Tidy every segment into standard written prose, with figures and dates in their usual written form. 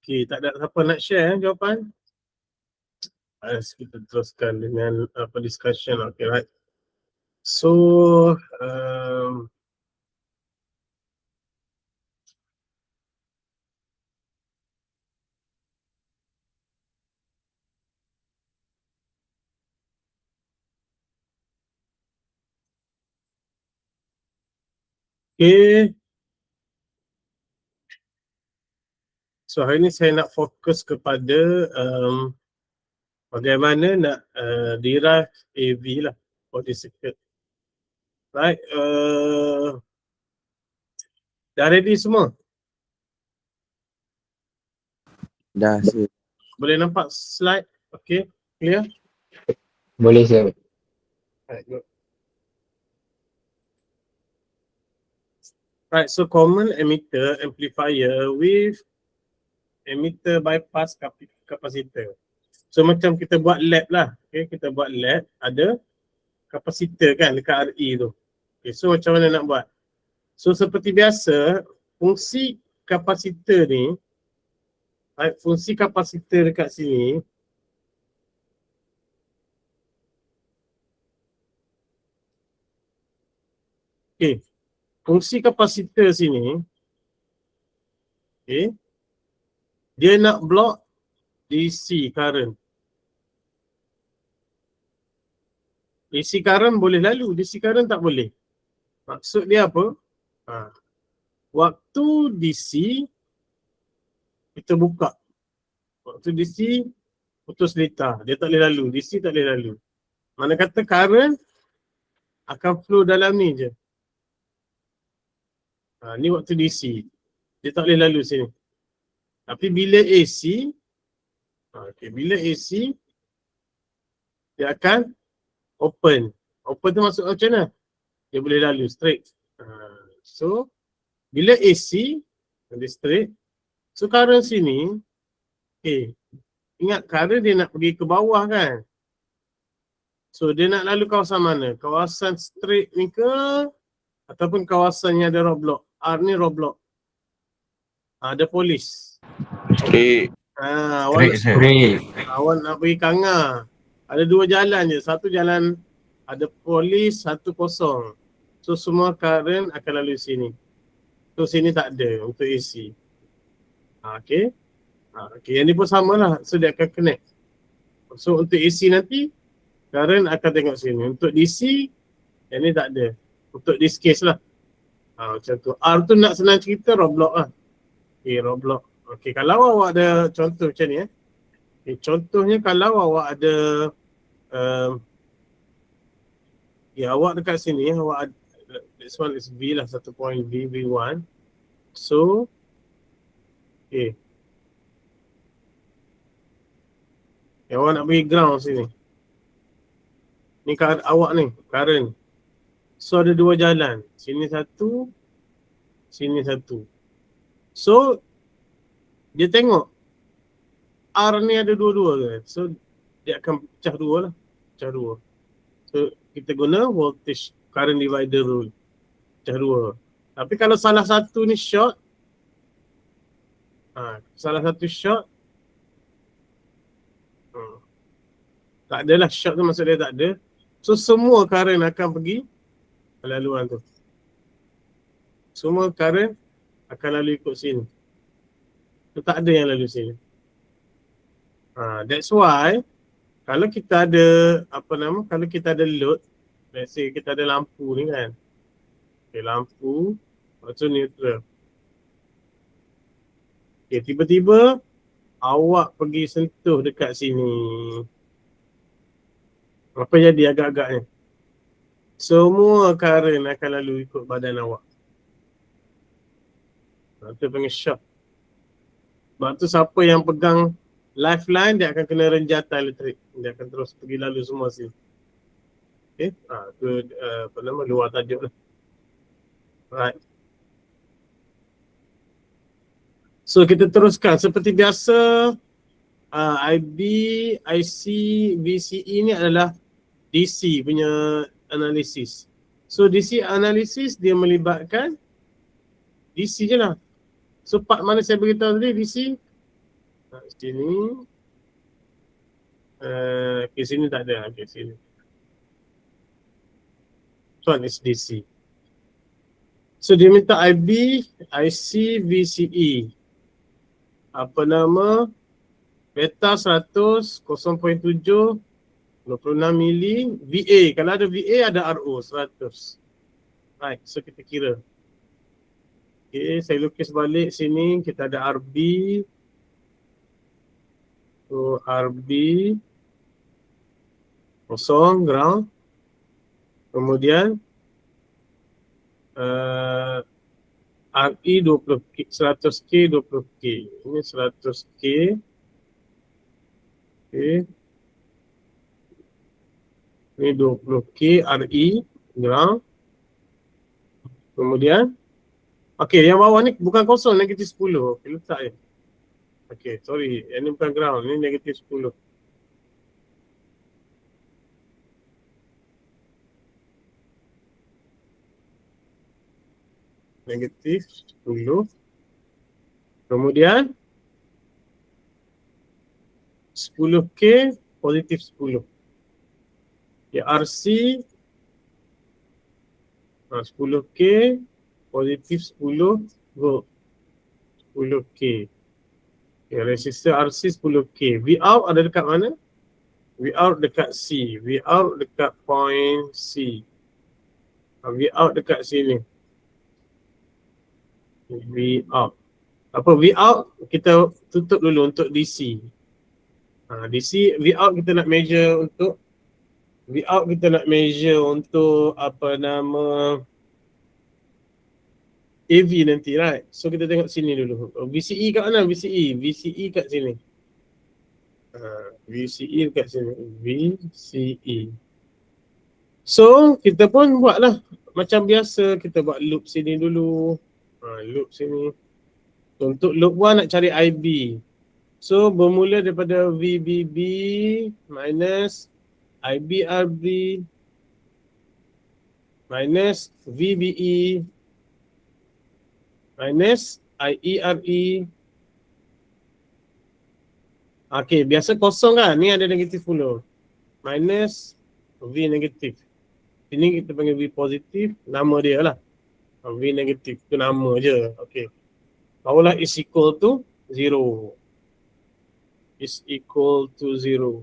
Okay, tak ada siapa nak share jawapan? Kita teruskan dengan discussion. Okay, right. So, okay. So, hari ni saya nak fokus kepada bagaimana nak derive AV lah for this circuit. Right. Dah ready semua? Dah, sir. Boleh nampak slide? Okay, clear? Boleh, sir. Right, good. Right, so common emitter amplifier with emitter bypass capacitor. So macam kita buat lab lah. Okay, kita buat lab, ada kapasitor kan dekat RE tu. Okay, so macam mana nak buat? So seperti biasa, fungsi kapasitor ni, right, fungsi kapasitor dekat sini, okay, fungsi kapasitor sini, okay, dia nak block DC current. DC current boleh lalu, DC current tak boleh. Maksud dia apa? Waktu DC, kita buka. Waktu DC, putus data. Dia tak boleh lalu, DC tak boleh lalu. Mana kata current akan flow dalam ni je. Ni waktu DC. Dia tak boleh lalu sini. Tapi bila AC, okay, bila AC, dia akan open. Open tu maksud macam mana? Dia boleh lalu straight. So, bila AC, dia straight. So, current sini, okay, ingat current dia nak pergi ke bawah kan? So, dia nak lalu kawasan mana? Kawasan straight ni ke? Ataupun kawasan yang ada roadblock? R ni roadblock. Ada polis. Straight. Awak nak pergi Kanga. Ada dua jalan je. Satu jalan ada polis, satu kosong. So semua current akan lalu sini. So sini tak ada untuk AC. Okay. Okay, yang ni pun sama lah. So dia akan connect. So untuk AC nanti, current akan tengok sini. Untuk DC, yang ni tak ada. Untuk this case lah. Macam tu. R tu nak senang cerita roadblock lah. Okay, roadblock. Okay, kalau awak ada contoh macam ni okay, contohnya kalau awak ada awak dekat sini, awak ada, this one is V lah, satu point V, V1. So, okay. Awak nak pergi ground sini. Ni awak ni, current. So, ada dua jalan. Sini satu, sini satu. So, dia tengok R ni ada dua-dua ke. So, dia akan pecah dua lah. Pecah dua. So, kita guna voltage current divider rule. Pecah dua. Tapi kalau salah satu ni short, salah satu short, tak adalah short tu maksud dia tak ada. So, semua current akan pergi laluan tu. Semua current akan lalu ikut sini. So, tak ada yang lalu sini. That's why kalau kita ada kalau kita ada load, let's say kita ada lampu ni kan. Okay, lampu, lepas tu neutral. Okay, tiba-tiba awak pergi sentuh dekat sini. Apa jadi agak-agaknya? Semua current akan lalu ikut badan awak. Itu panggil shock. Sebab tu siapa yang pegang lifeline, dia akan kena renjatan elektrik. Dia akan terus pergi lalu semua sini. Okay, tu luar tajuk lah. Right. So kita teruskan seperti biasa. IB, IC, VCE ni adalah DC punya analisis. So DC analisis dia melibatkan DC je lah. So part mana saya beritahu tadi DC? Sini. Okay, sini tak ada. Okay, sini. This one is DC. So dia minta IB, IC, VCE. Apa nama? Beta 100, 0.7, 26 mili. VA, kalau ada VA ada RO 100. Right, so kita kira. Okay, saya lukis balik sini. Kita ada RB. So RB kosong, ground. Kemudian RE 20K, 100K, 20K. Ini 100K. Okay. Ini 20K RE ground. Kemudian okey, yang bawah ni bukan kosong, negatif 10. Okay, letak je. Okey, sorry. Yang ni bukan ground, ni negatif 10. Negatif 10. Kemudian 10K positif 10. Ya, RC 10K positif 10 volt. 10K. Okay, resistor RC 10K. V out ada dekat mana? V out dekat C. V out dekat point C. V out dekat sini. V out. Apa V out? Kita tutup dulu untuk DC. DC V out kita nak measure untuk apa nama AV nanti, right? So kita tengok sini dulu. VCE kat mana? VCE kat sini. VCE kat sini. VCE. So kita pun buatlah macam biasa, kita buat loop sini dulu. Loop sini. So, untuk loop 1 nak cari IB. So bermula daripada VBB minus IBRB minus VBE minus IERE. Okay, biasa kosong kan? Ni ada negatif 10. Minus V negatif. Ini kita panggil V positif. Nama dia lah. V negatif. Itu nama je. Okay. Barulah is equal to 0. Is equal to 0.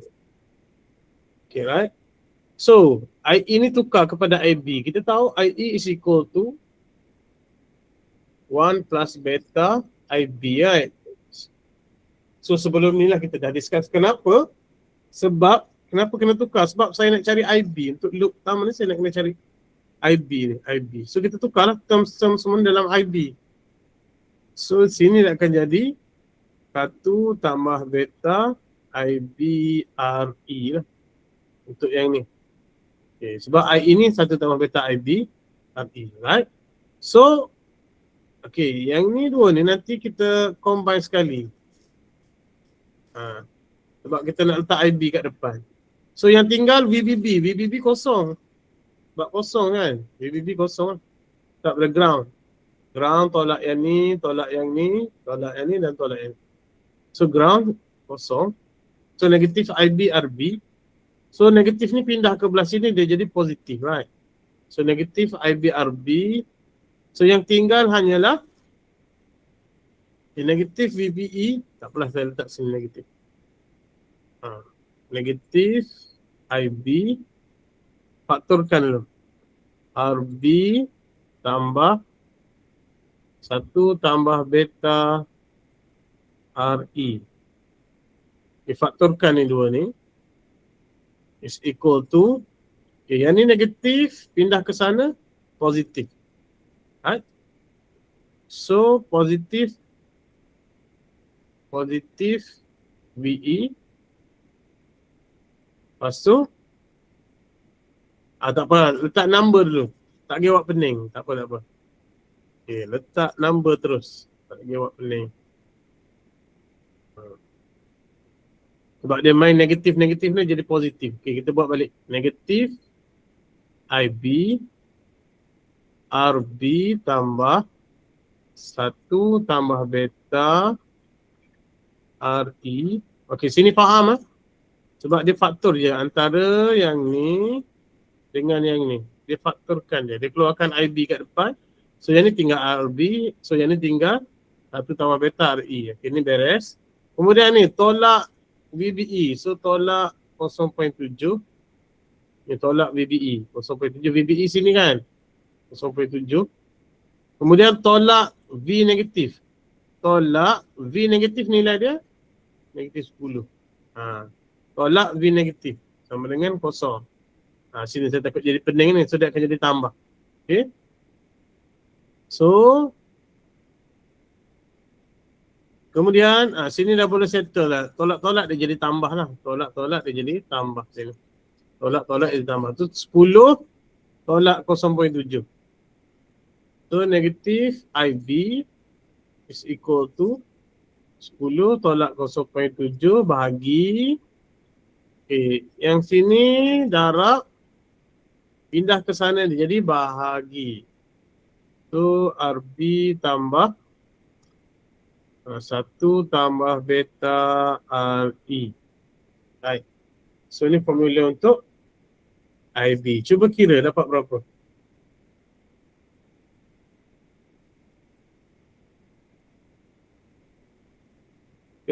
Okay, right? So, IE ni tukar kepada IB. Kita tahu IE is equal to 1 plus beta IB, right? So sebelum ni lah kita dah discuss kenapa. Sebab, kenapa kena tukar? Sebab saya nak cari IB. Untuk loop pertama ni saya nak kena cari IB ni, IB. So kita tukar lah term semua dalam IB. So sini akan jadi 1 tambah beta IBRE lah. Untuk yang ni. Okay, sebab I ini 1 tambah beta IB RE, right? So, okay, yang ni dua ni nanti kita combine sekali. Sebab kita nak letak IB kat depan. So yang tinggal VBB. VBB kosong. Sebab kosong kan. VBB kosong. Tak pada ground. Ground tolak yang ni, tolak yang ni, tolak yang ni dan tolak yang ni. So ground kosong. So negatif IB RB. So negatif ni pindah ke belah sini dia jadi positif, right? So negatif IB RB. So yang tinggal hanyalah negatif VBE. Tak apalah saya letak sini negatif. Negatif IB. Faktorkan dulu. RB tambah 1 tambah beta RE. Difaktorkan ni dua ni. Is equal to. Okay, yang ni negatif. Pindah ke sana. Positif. Right? So, positif. Positif VE. Lepas tu. Tak apa. Letak number dulu. Tak kira buat pening. Tak apa, tak apa. Okay, letak number terus. Tak kira buat pening. Sebab dia main negatif-negatif ni jadi positif. Okay, kita buat balik. Negatif IB RB tambah 1 tambah beta RE. Okey, sini faham sebab dia faktor je antara yang ni dengan yang ni. Dia faktorkan je. Dia keluarkan IB kat depan. So yang ni tinggal RB. So yang ni tinggal 1 tambah beta RE. Okey, ni beres. Kemudian ni tolak VBE. So tolak 0.7. Ni tolak VBE. 0.7 VBE sini kan. 0.7. Kemudian tolak V negatif. Tolak V negatif nilai dia negatif 10. Tolak V negatif sama dengan kosong. Sini saya takut jadi pening ni, so dia akan jadi tambah. Okay. So kemudian sini dah boleh settle lah. Tolak-tolak dia jadi tambah lah. Tolak-tolak dia jadi tambah sini. Tolak-tolak dia tambah. Tu 10 tolak 0.7. So negatif IB is equal to 10 tolak 0.7 bahagi. Okay, yang sini darab pindah ke sana dia jadi bahagi. So RB tambah 1 tambah beta RE. Right. So ni formula untuk IB. Cuba kira dapat berapa?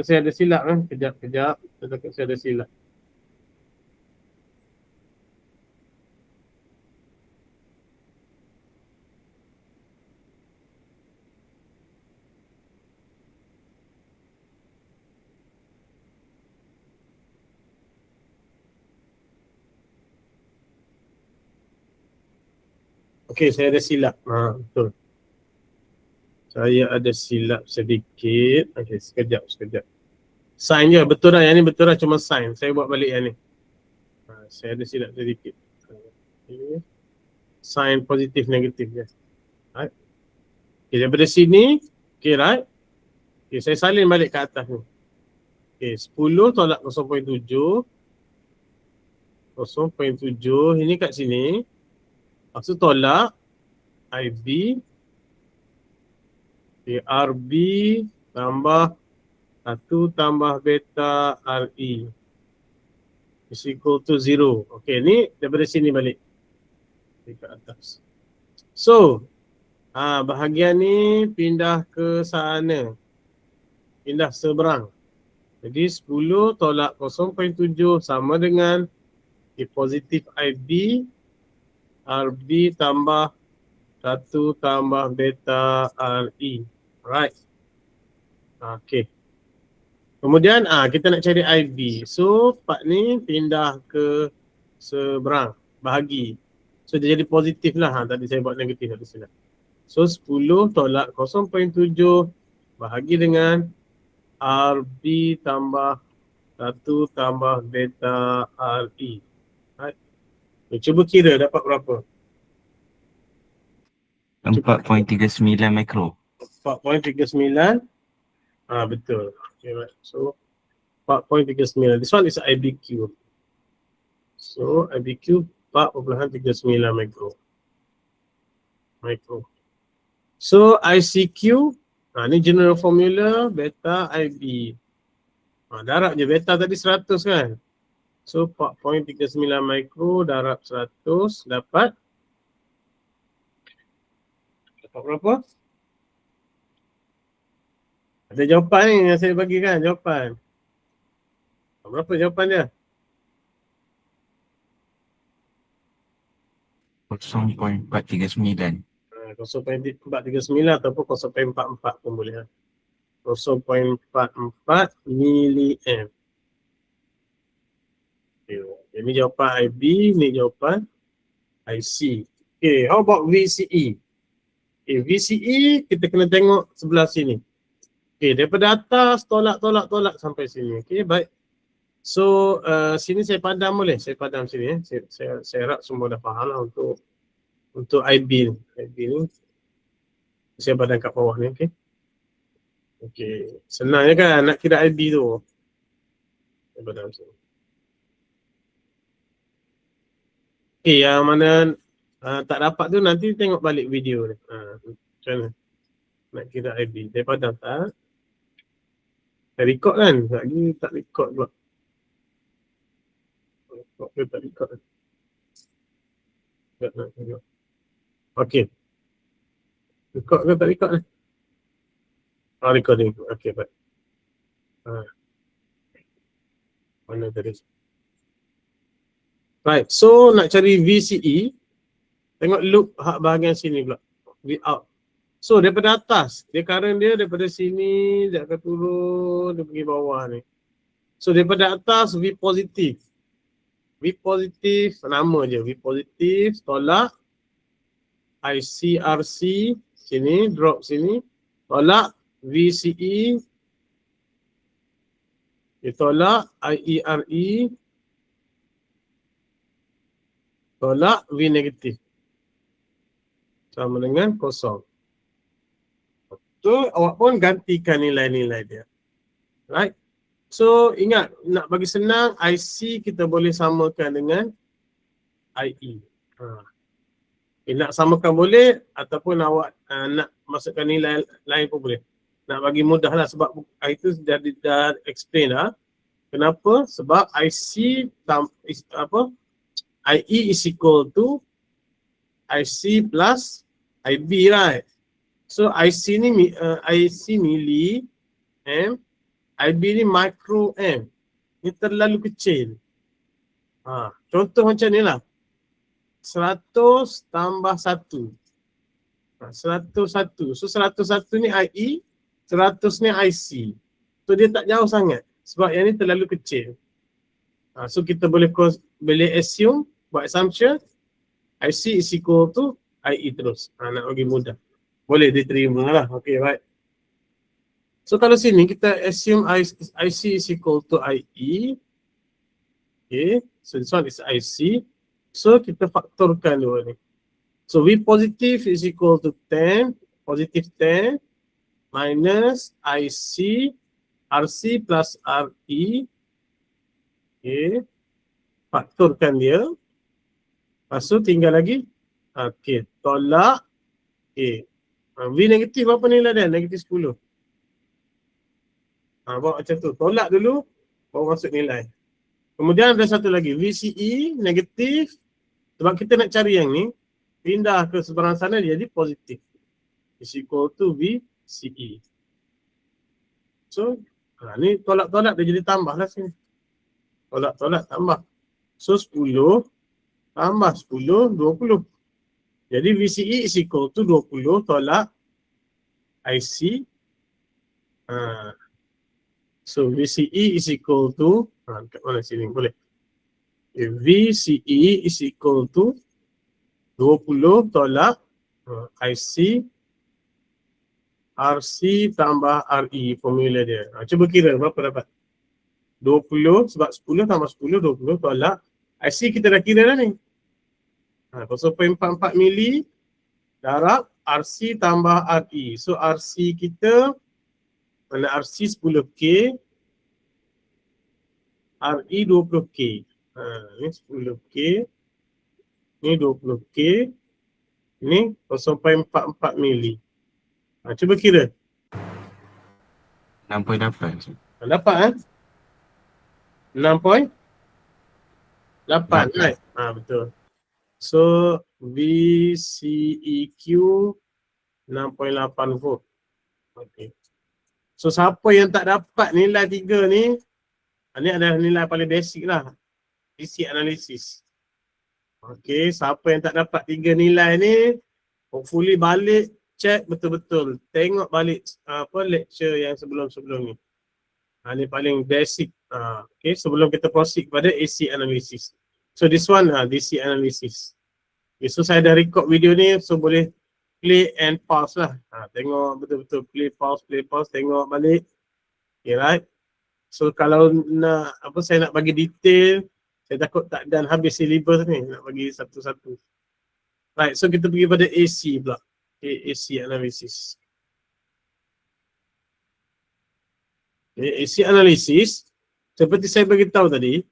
Saya ada silap kan? Kejap. Saya takut saya ada silap. Okey, saya ada silap. Betul. Saya ada silap sedikit. Okey, sekejap. Sign je, betul lah. Yang ni betul lah, cuma sign. Saya buat balik yang ni. Saya ada silap sedikit. Okay. Sign positif negatif je. Right. Okay, daripada sini. Okay, right. Okay, saya salin balik ke atas ni. Okay, 10 tolak 0.7. 0.7. Ini kat sini. Lepas tu tolak IB. Okay, RB tambah 1 tambah beta RE is equal to 0. Okay, ni daripada sini balik. Dekat atas. So, bahagian ni pindah ke sana. Pindah seberang. Jadi 10 tolak 0.7 sama dengan positif IB RB tambah 1 tambah beta RE. Alright. Okay. Kemudian kita nak cari IB. So part ni pindah ke seberang. Bahagi. So dia jadi positif lah. Tadi saya buat negatif tadi silap. So 10 tolak 0.7 bahagi dengan RB tambah 1 tambah beta RE. Right. Cuba kira dapat berapa? 4.39 mikro. 4.39. Betul. Okay, right. So 4.39. This one is IBQ. So IBQ 4.39 mikro. So ICQ, ni general formula beta IB. Darab je, beta tadi 100 kan. So 4.39 mikro darab 100 dapat berapa? Ada jawapan ni yang saya bagi kan, jawapan. Berapa jawapan dia? 0.439. 0.439 ataupun 0.44 pun boleh. 0.44 milliamp. Okay, ini jawapan IB, ni jawapan IC. Okay, how about VCE? Okay, VCE kita kena tengok sebelah sini. Okay, daripada atas tolak sampai sini. Okay, baik. So, sini saya padam boleh? Saya padam sini. Saya harap semua dah faham lah untuk IB ni. IB ni. Saya padam kat bawah ni, okay. Okay, senang je kan nak kira IB tu. Saya padam sini. Okay, yang mana tak dapat tu nanti tengok balik video ni. Macam mana nak kira IB. Saya padam tak? Tak record kan? Lagi tak record pula. Record ke tak record? Tak nak tengok. Okay. Record ke tak record? Recording. Okay, baik. Mana tadi? Right, so nak cari VCE, tengok loop hak bahagian sini pula. V out. So daripada atas, dia current dia daripada sini, dia akan turun, dia pergi bawah ni. So daripada atas V positif. V positif, nama je V positif, tolak ICRC sini, drop sini, tolak VCE, ditolak IERE, tolak V negatif. Sama dengan kosong. So awak pun gantikan nilai-nilai dia. Right? So ingat, nak bagi senang, IC kita boleh samakan dengan IE. Nak samakan boleh, ataupun awak nak masukkan nilai lain pun boleh. Nak bagi mudah lah, sebab itu dah explain dah. Kenapa? Sebab IC IE is equal to IC plus IB, right? So IC ni IC milli M, IB ni micro M. Ni terlalu kecil. Contoh macam ni lah. 100 tambah 1. 101. So 101 ni IE, 100 ni IC. So dia tak jauh sangat. Sebab yang ni terlalu kecil. So kita boleh assume, buat assumption, IC is equal to IE terus. Nak bagi mudah. Boleh diterima lah. Okay, right. So kalau sini kita assume IC is equal to IE. Okay, so this one is IC. So kita faktorkan dua ni. So V positive is equal to 10, positive 10 minus IC RC plus RE. Okay, faktorkan dia. Lepas tu tinggal lagi. Okay, tolak. Okay, V negatif apa nilai dia? Negatif 10. Bawa macam tu. Tolak dulu, baru masuk nilai. Kemudian ada satu lagi. VCE negatif. Sebab kita nak cari yang ni, pindah ke seberang sana dia jadi positif. Is equal to VCE. So, ni tolak-tolak dia jadi tambah lah sini. Tolak-tolak tambah. So, 10 tambah 10, 20. Jadi VCE is equal to 20 tolak IC. So VCE is equal to, kat mana sini boleh. VCE is equal to 20 tolak IC RC tambah RE, formula dia. Cuba kira berapa dapat. 20 sebab 10 tambah 10, 20 tolak IC kita dah kira dah ni. 0.44 mili darab RC tambah RE. So RC kita, mana RC 10K, RE 20K. Ni 10K, ni 20K, ni 0.44 mili. Cuba kira. 6.8. Dapat 6.8, right? Betul. So VCEQ 6.8 volt. Okay. So siapa yang tak dapat nilai 3 ni, ni adalah nilai paling basic lah. DC analysis. Okay, siapa yang tak dapat 3 nilai ni, hopefully balik check betul-betul. Tengok balik lecture yang sebelum-sebelum ni. Ni paling basic. Okay, sebelum kita proceed kepada AC analysis. So this one DC analysis. Okay, so saya dah record video ni, so boleh play and pause lah. Tengok betul-betul, play pause, tengok balik. Okay, right? So kalau nak saya nak bagi detail, saya takut tak dan habis syllabus ni, nak bagi satu-satu. Right, so kita pergi pada AC pula. Okay, AC analysis. Okay, AC analysis, seperti saya beritahu tadi.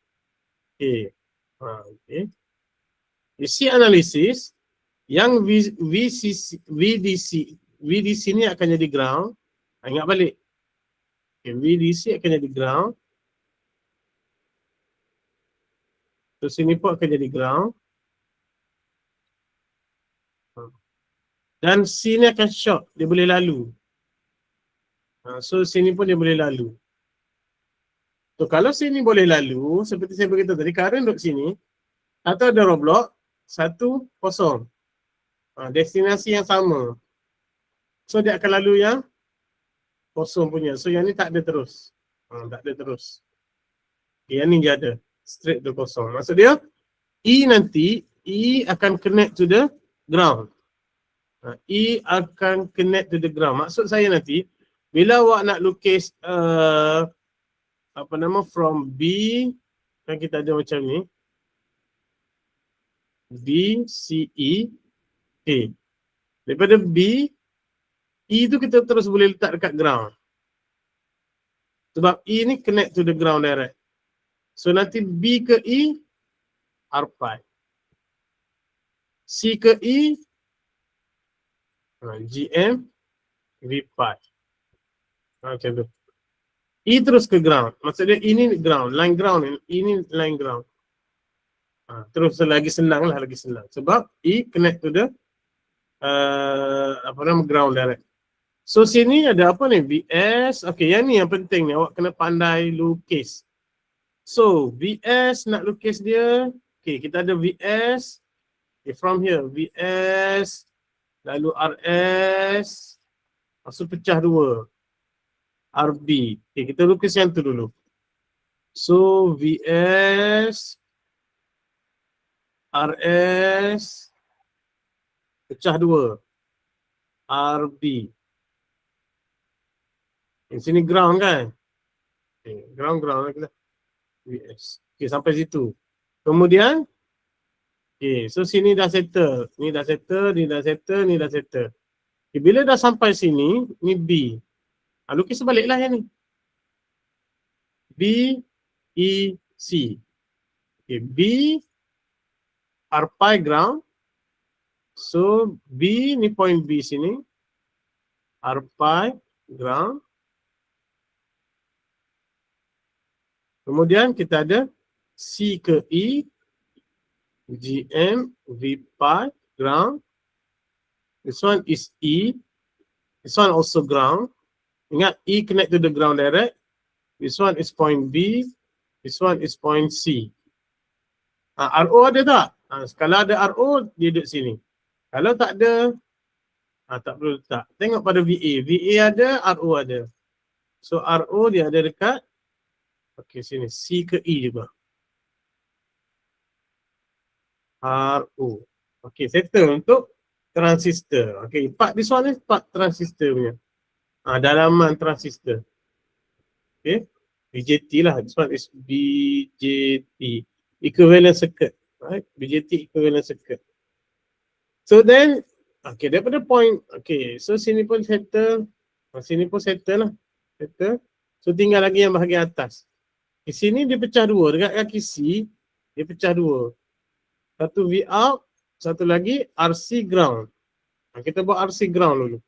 Okay. Okay. AC analysis yang VDC ni akan jadi ground. Ingat balik. Okay, VDC akan jadi ground. So sini pun akan jadi ground. Dan C ni akan short, dia boleh lalu. So sini pun dia boleh lalu. So kalau sini boleh lalu, seperti saya beritahu tadi, current duduk sini, atau ada roadblock, 1, 0. Destinasi yang sama. So dia akan lalu yang kosong punya. So yang ni tak ada terus. Tak ada terus. Okay, yang ni dia ada. Straight to kosong. Maksud dia, E nanti, E akan connect to the ground. E akan connect to the ground. Maksud saya nanti, bila awak nak lukis from B, kan kita ada macam ni. B, C, E. Okay. Daripada B, E tu kita terus boleh letak dekat ground. Sebab E ni connect to the ground direct. So nanti B ke E, R pi. C ke E, GM, V pi. Macam tu. E terus ke ground. Maksudnya ini ground, line ground. Ini line ground. Terus lagi senang lah, lagi senang. Sebab E connect to the ground direct. So sini ada apa ni? VS. Okay, yang ni yang penting ni. Awak kena pandai lukis. So VS nak lukis dia. Okay, kita ada VS. Okay, from here. VS. Lalu RS. Maksud pecah 2. RB. Okay, kita lukis yang tu dulu. So VS. RS. Pecah 2. RB. Di sini ground kan? Okay, ground lah. VS. Okay, sampai situ. Kemudian, okay, so sini dah settle. Ni dah settle, ni dah settle, ni dah settle. Okay, bila dah sampai sini, ni B. Lukis sebaliklah yang ni. B, E, C. Okay, B, R pi ground. So, B ni point B sini. R pi ground. Kemudian kita ada C ke E, GM, V pi, ground. This one is E. This one also ground. Ingat E connect to the ground direct. This one is point B. This one is point C. RO ada tak? Kalau ada RO, dia duduk sini. Kalau tak ada, tak perlu letak. Tengok pada VA. VA ada, RO ada. So RO dia ada dekat okey, sini. C ke E juga. RO. Okey, settle untuk transistor. Okey, part this one ni part transistor punya. Dalaman transistor. Okey. BJT lah. This one is BJT. Equivalent circuit. Right? BJT equivalent circuit. So then, okey, daripada point, okey, so sini pun settle. Sini pun settle lah. Settle. So tinggal lagi yang bahagian atas. Di sini dia pecah 2. Dekat kaki C, dia pecah 2. Satu V out, satu lagi RC ground. Kita buat RC ground dulu.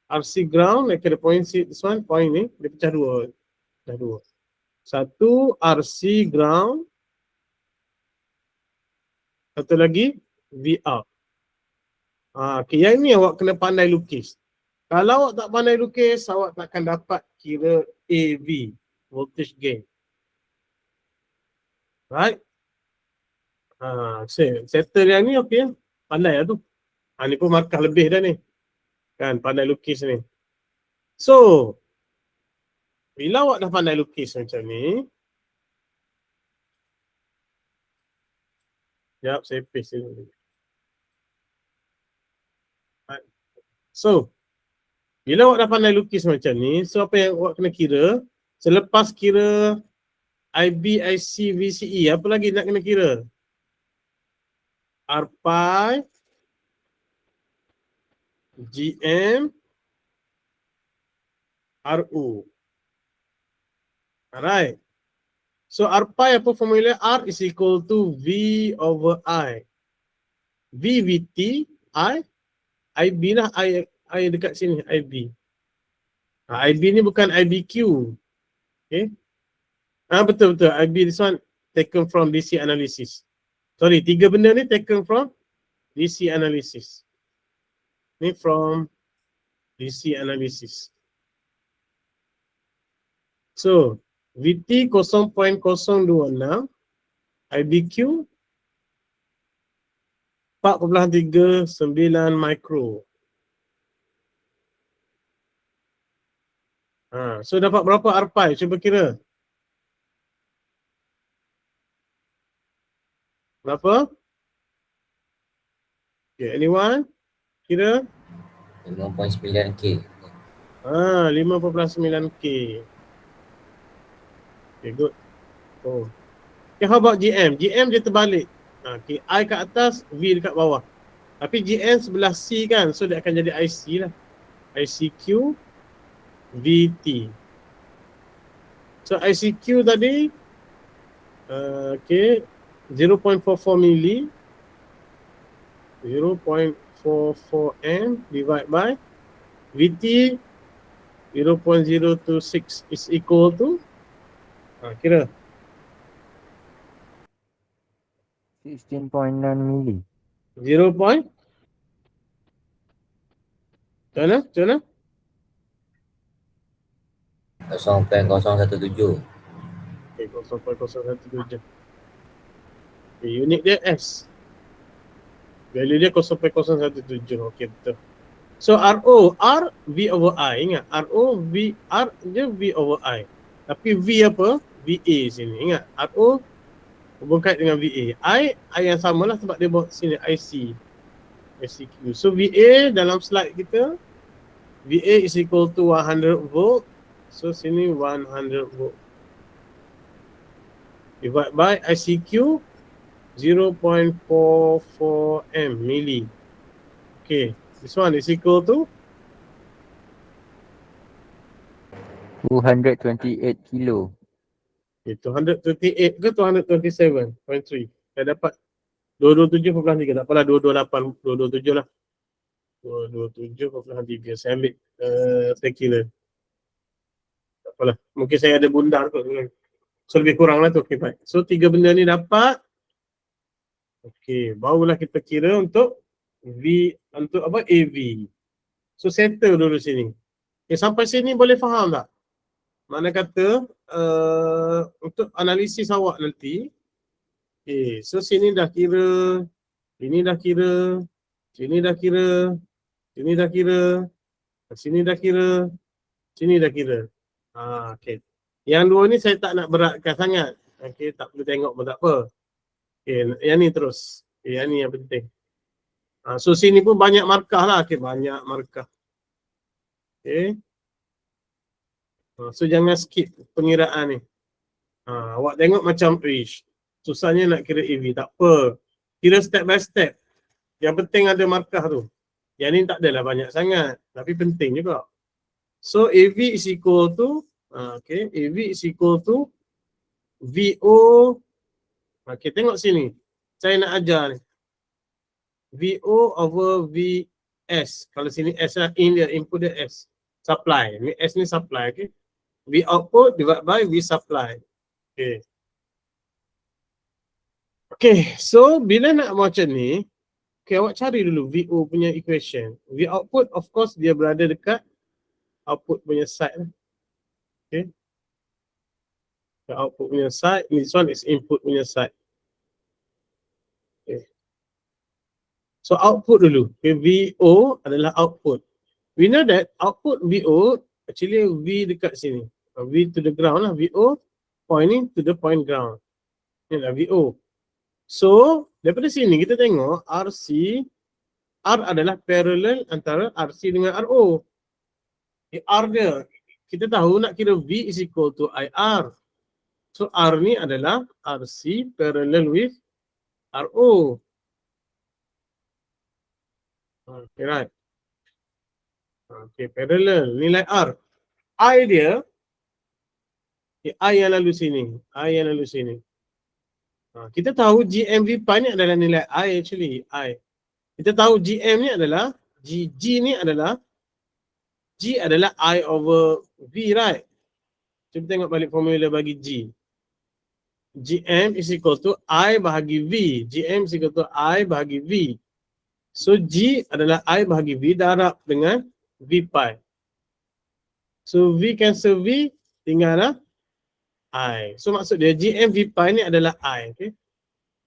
RC ground, dekat point C, this one, point ni, dia pecah 2. Pecah 2. Satu RC ground. Satu lagi V out. Okay, yang ni awak kena pandai lukis. Kalau awak tak pandai lukis, awak takkan dapat kira AV, voltage gain. Right? Settle yang ni okey. Pandai lah tu. Ni pun markah lebih dah ni. Kan, pandai lukis ni. So, bila awak dah pandai lukis macam ni. Sekejap, saya paste ni. Right. So, bila awak dah pandai lukis macam ni, so apa yang awak kena kira? Selepas kira IB, IC, VCE, apa lagi nak kena kira? R pi, GM, RO. Alright. So R pi apa formula? R is equal to V over I. V VT, I, IB lah, I dekat sini, IB. IB ni bukan IBQ. Okay. Betul. IB this one taken from DC analysis. Sorry, 3 benda ni taken from DC analysis. Ni from DC analysis. So, VT 0.026, IBQ 4.39 mikro. So dapat berapa R5? Cuba kira. Berapa? Okay, anyone? Kira? 5.9K. 5.9K. Okay, good. Okay, how about GM? GM dia terbalik. Okay, I kat atas, V dekat bawah. Tapi GM sebelah C kan, so dia akan jadi IC lah. ICQ, VT. So ICQ tadi, okay, 0.44 mili, 0.44 M divide by VT 0.026 is equal to, kira 16.9 mili. 0. Macam mana? 0.017. Okay, 0.017. Okay, unit dia S. Value dia 0.017. Okay, betul. So RO, R V over I. Ingat, RO V, R je V over I. Tapi V apa? VA sini. Ingat, RO hubungkan dengan VA. I yang samalah sebab dia bawa sini IC. ICQ. So VA dalam slide kita, VA is equal to 100 volt. So sini 100 volt. Divide by ICQ 0.44 M mili. Okay, this one is equal to 228 kilo. okay, 228 ke 227.3. Saya dapat 227.3. Tak apalah 228, 227 lah. 227.3. Saya ambil secular. Tak apalah. Mungkin saya ada bundar kot. So lebih kurang lah tu. Okay, baik. So 3 benda ni dapat. Okay, barulah kita kira untuk V, untuk apa? AV. So settle dulu sini. Okay, sampai sini boleh faham tak? Mana kata untuk analisis awak nanti. Okay, so sini dah kira, ini dah kira, sini dah kira, sini dah kira, sini dah kira, sini dah kira. Okay. Yang dua ni saya tak nak beratkan sangat. Okay, tak perlu tengok pun tak apa. Okay, yang ni terus. Okay, yang ni yang penting. So sini pun banyak markah lah. Okay, banyak markah. Okay. So jangan skip pengiraan ni. Awak tengok macam susahnya nak kira EV. Tak apa. Kira step by step. Yang penting ada markah tu. Yang ni tak adalah banyak sangat. Tapi penting juga. So AV is equal to okay, AV is equal to VO. Okay, tengok sini. Saya nak ajar ni. VO over VS. Kalau sini S lah, in dia, input dia S. Supply. Ni S ni supply, okay. V output divided by V supply. Okay. Okay, so bila nak macam ni, okay, awak cari dulu VO punya equation. V output, of course, dia berada dekat output punya side. Okay. The output punya side, this one is input punya side. Okay. So output dulu. Okay, VO adalah output. We know that output VO actually V dekat sini. V to the ground lah. VO pointing to the point ground. Ini lah VO. So daripada sini kita tengok RC, R adalah parallel antara RC dengan RO. R dia, kita tahu nak kira V is equal to IR. So R ni adalah RC parallel with RO. Okay, right. Okay, parallel. Nilai R. I dia, okay, I yang lalu sini. I yang lalu sini. Kita tahu GMV pi ni adalah nilai I actually. I. Kita tahu GM ni adalah, G ni adalah G adalah I over V, right? Cuba tengok balik formula bagi G. GM is equal to I bahagi V. GM is equal to I bahagi V. So G adalah I bahagi V darab dengan V pi. So V cancel V, tinggallah I. So maksud dia GM V pi ni adalah I. Okay?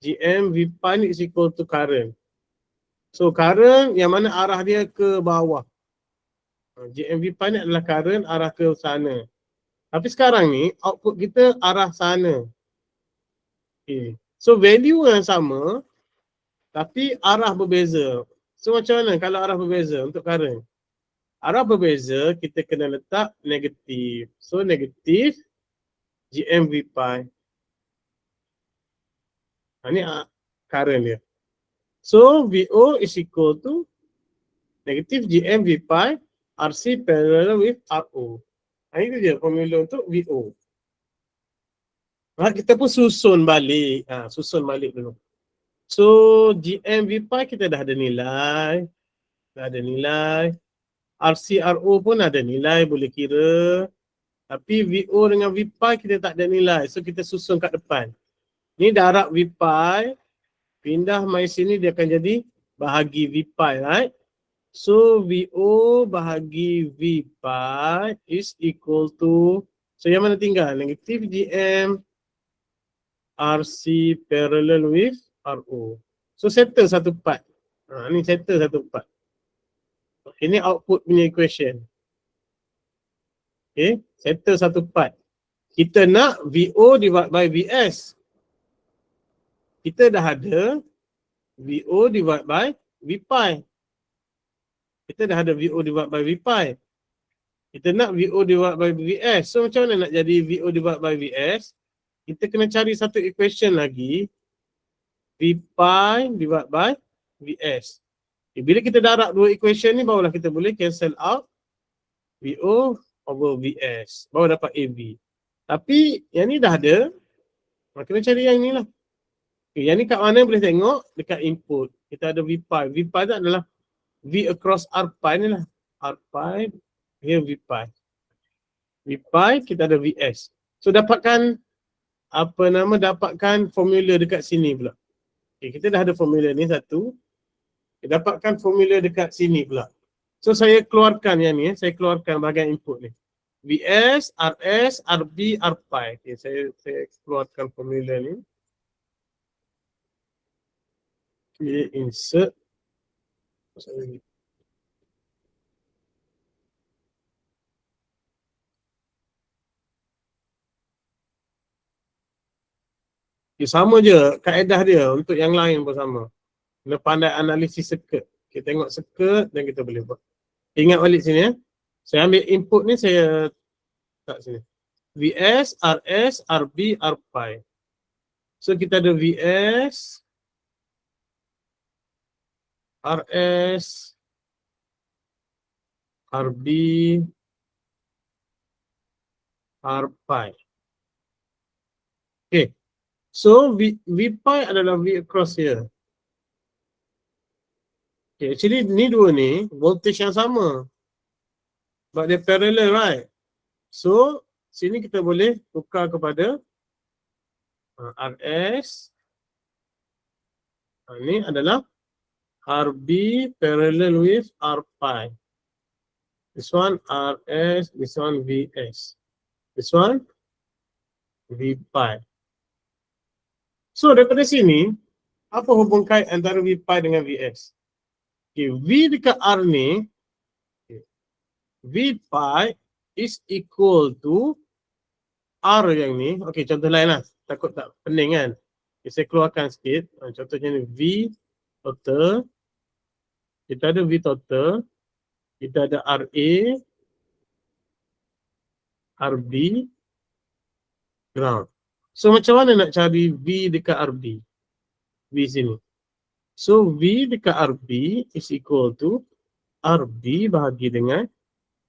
GM V pi ni is equal to current. So current yang mana arah dia ke bawah. GM V pi ni adalah current arah ke sana. Tapi sekarang ni output kita arah sana. Okay. So value yang sama tapi arah berbeza. So macam mana kalau arah berbeza untuk current? Arah berbeza kita kena letak negatif. So negatif GM V pi. Ini current dia. So VO is equal to negatif GM V pi RC parallel with RO. Ini dia formula untuk VO. Kita pun susun balik. Susun balik dulu. So GM V pi kita dah ada nilai. RC RO pun ada nilai, boleh kira. Tapi VO dengan V pi kita tak ada nilai. So kita susun kat depan. Ni darab V pi. Pindah mai sini dia akan jadi bahagi V pi, right? So VO bahagi V pi is equal to, so yang mana tinggal? Negatif GM RC parallel with RO. So settle satu part. Ni settle satu part. Ini output punya equation. Okay, settle satu part. Kita nak VO divide by VS. Kita dah ada VO divide by V pi. Kita dah ada VO divide by V pi. Kita nak VO divide by VS. So macam mana nak jadi VO divide by VS? Kita kena cari satu equation lagi. V pi divide by VS. Okay, bila kita darab dua equation ni, barulah kita boleh cancel out VO over VS. Baru dapat AV. Tapi yang ni dah ada. Kena cari yang ni lah. Okay, yang ni kat mana boleh tengok? Dekat input. Kita ada V pi. V pi tu adalah V across R pi ni lah. R pi, here V pi. V pi, kita ada VS. So dapatkan, dapatkan formula dekat sini pula. Okay, kita dah ada formula ni satu. Okay, dapatkan formula dekat sini pula. So saya keluarkan yang ni, saya keluarkan bahagian input ni. VS, RS, RB, R pi. Okay, saya keluarkan formula ni. Okay, insert. Okay, sama je kaedah dia untuk yang lain pun sama. Kena pandai analisis circuit. Kita tengok circuit dan kita boleh buat. Ingat balik sini ya. Saya ambil input ni, saya letak sini. VS, RS, RB, R pi. So kita ada VS, RS, RB, R pi. Okay. So V pi adalah V across here. Okay, actually ni dua ni voltage yang sama. But dia parallel, right? So sini kita boleh tukar kepada RS. Ini adalah RB parallel with R pi. This one RS, this one VS. This one V pi. So daripada sini, apa hubung kait antara V pi dengan VS? Okay, V dekat R ni, okay, V pi is equal to R yang ni. Okay, contoh lain lah. Takut tak pening kan? Okay, saya keluarkan sikit. Contohnya ni V total. Kita ada V total. Kita ada RA, RB, ground. So macam mana nak cari V dekat RB? V sini. So V dekat RB is equal to RB bahagi dengan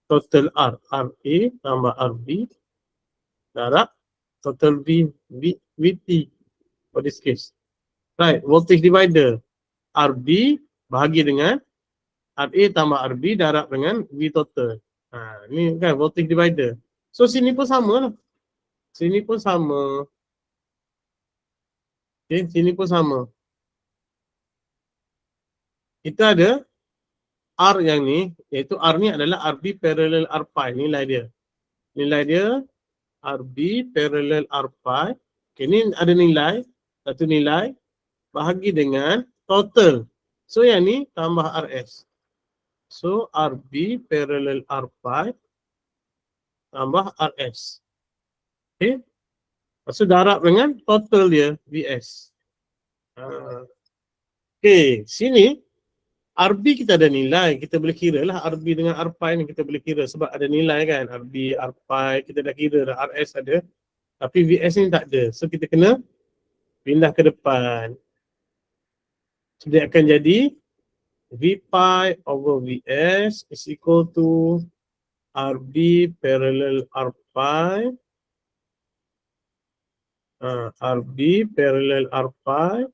total R. RA tambah RB darab total VT for this case. Right, voltage divider. RB bahagi dengan RA tambah RB darab dengan V total. Ni kan voltage divider. So sini pun sama lah. Sini pun sama. Okay, sini pun sama. Kita ada R yang ni, iaitu R ni adalah RB parallel R pi. Nilai dia. Nilai dia RB parallel R pi. Okay, ni ada nilai. Satu nilai bahagi dengan total. So yang ni tambah RS. So RB parallel R pi tambah RS. Okay. Lepas tu darab dengan total dia VS. Okay, sini RB kita ada nilai, kita boleh kira lah RB dengan R pi ni kita boleh kira sebab ada nilai kan, RB, R pi, kita dah kira dah, RS ada. Tapi VS ni tak ada, so kita kena pindah ke depan. So dia akan jadi V pi over VS is equal to RB parallel R pi. RB parallel R pi.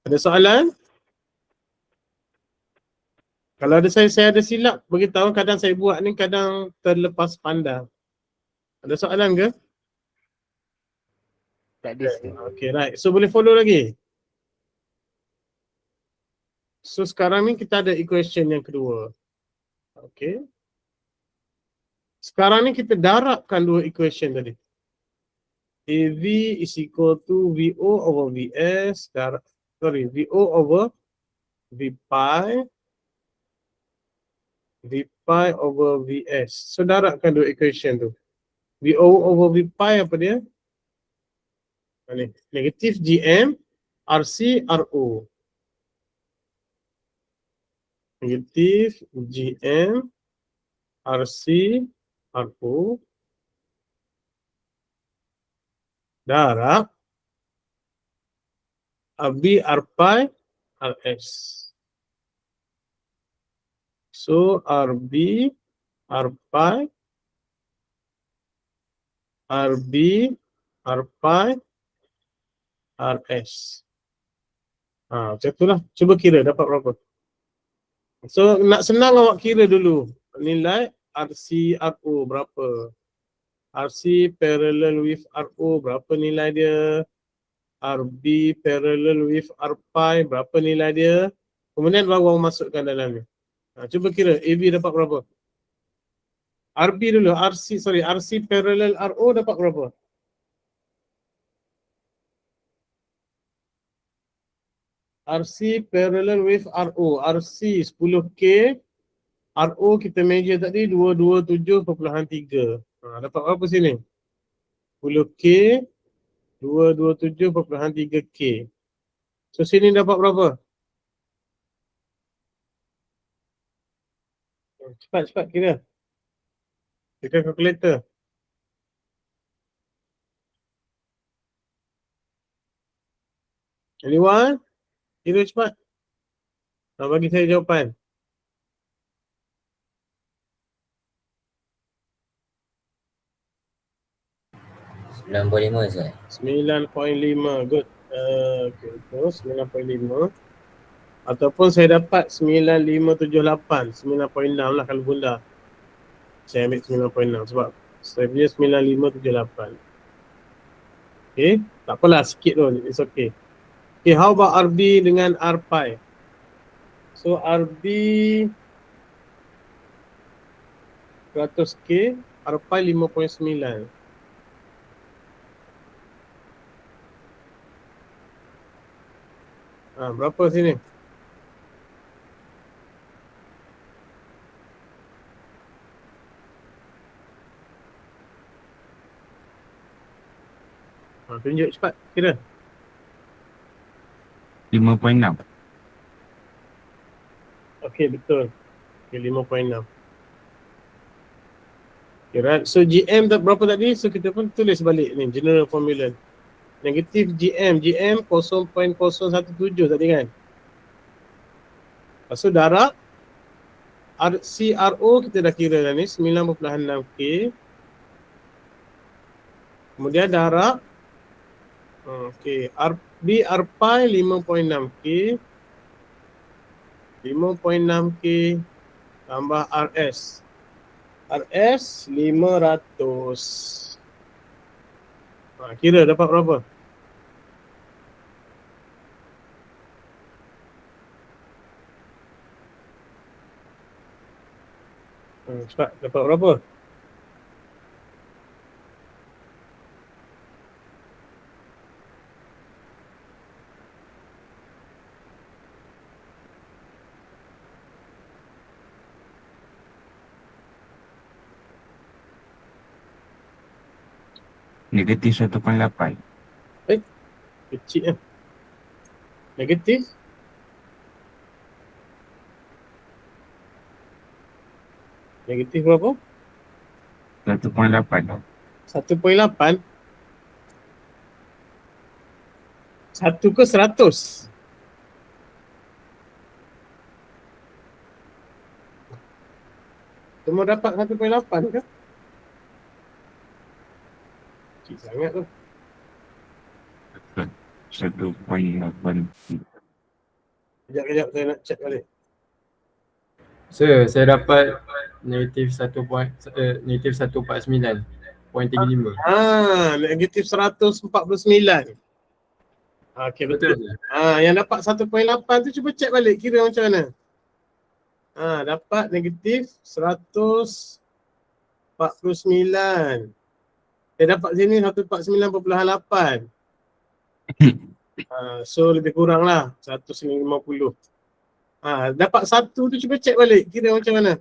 Ada soalan? Kalau ada saya ada silap, beritahu. Kadang saya buat ni, kadang terlepas pandang. Ada soalan ke? Tak ada sir. Okay, right. So boleh follow lagi? So sekarang ni kita ada equation yang kedua. Okay. Sekarang ni kita darabkan dua equation tadi. AV is equal to VO over VS. VO over V pi. V pi over VS. So darabkan dua equation tu. VO over V pi apa dia? Ni, negatif GM RC RO. Negatif GM RC RO darab RB R pi RS. So RB R pi RB R pi RS. Macam tu lah. Cuba kira dapat berapa. So nak senang awak kira dulu. Nilai RC RO berapa. RC parallel with RO berapa nilai dia. RB parallel with R pi berapa nilai dia. Kemudian baru awak masukkan dalam ni. Cuba kira AB dapat berapa. RB dulu. RC parallel RO dapat berapa. RC parallel with RO. RC 10K. RO kita measure tadi 227.3. Dapat berapa sini? 10K 227.3K. So sini dapat berapa? Cepat kira. Kira kalkulator. Anyone? Kira cepat. Bagi saya jawapan. RM9.5 Ustaz. 9.5. Good. Okay, terus 9.5. Ataupun saya dapat 9578. 9.6 lah kalau bunda. Saya ambil 9.6 sebab saya punya 9578. Okay. Tak apalah, sikit tu. It's okay. Okay, how about RB dengan R pi? So RB 100K, R pi 5.9. Berapa sini? Tunjuk cepat, kira. 5.6. Okey, betul. Okay, 5.6. Okay, right. So GM berapa tadi? So kita pun tulis balik ni, general formula. Negatif GM 0.017 tadi kan. Lepas tu darab RCRO kita dah kira dah ni 9.6K. Kemudian darab RB R pi 5.6K. 5.6K tambah RS. RS 500. Kira dapat berapa? Cepat, dapat berapa? Negatif 1.8. Kecil kan? Negatif? Negatif berapa? 1.8. 1.8. 1 ke 100? Cuma dapat 1.8 ke? Kecil sangat tu. 1.8. Kejap, saya nak check balik. Sir, saya dapat negatif 149.35. Negatif 149. Okey, betul. Betul je? Yang dapat 1.8 tu cuba check balik kira macam mana. Dapat negatif 149. Dapat sini 149.8. So lebih kurang lah 150. Dapat 1 tu cuba check balik kira macam mana.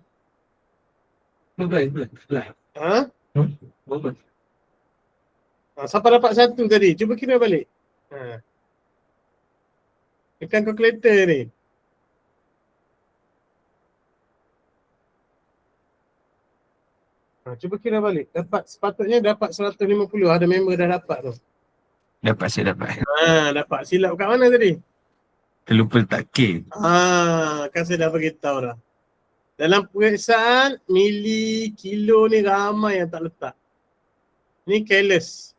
Siapa dapat 1 tadi? Cuba kira balik. Tekan calculator ni. Cuba kira balik. Sepatutnya dapat 150. Ada member dah dapat tu. Saya dapat. Dapat. Silap kat mana tadi? Terlupa letak K. Kan saya dah beritahu dah. Dalam periksaan mili, kilo ni ramai yang tak letak. Ni careless.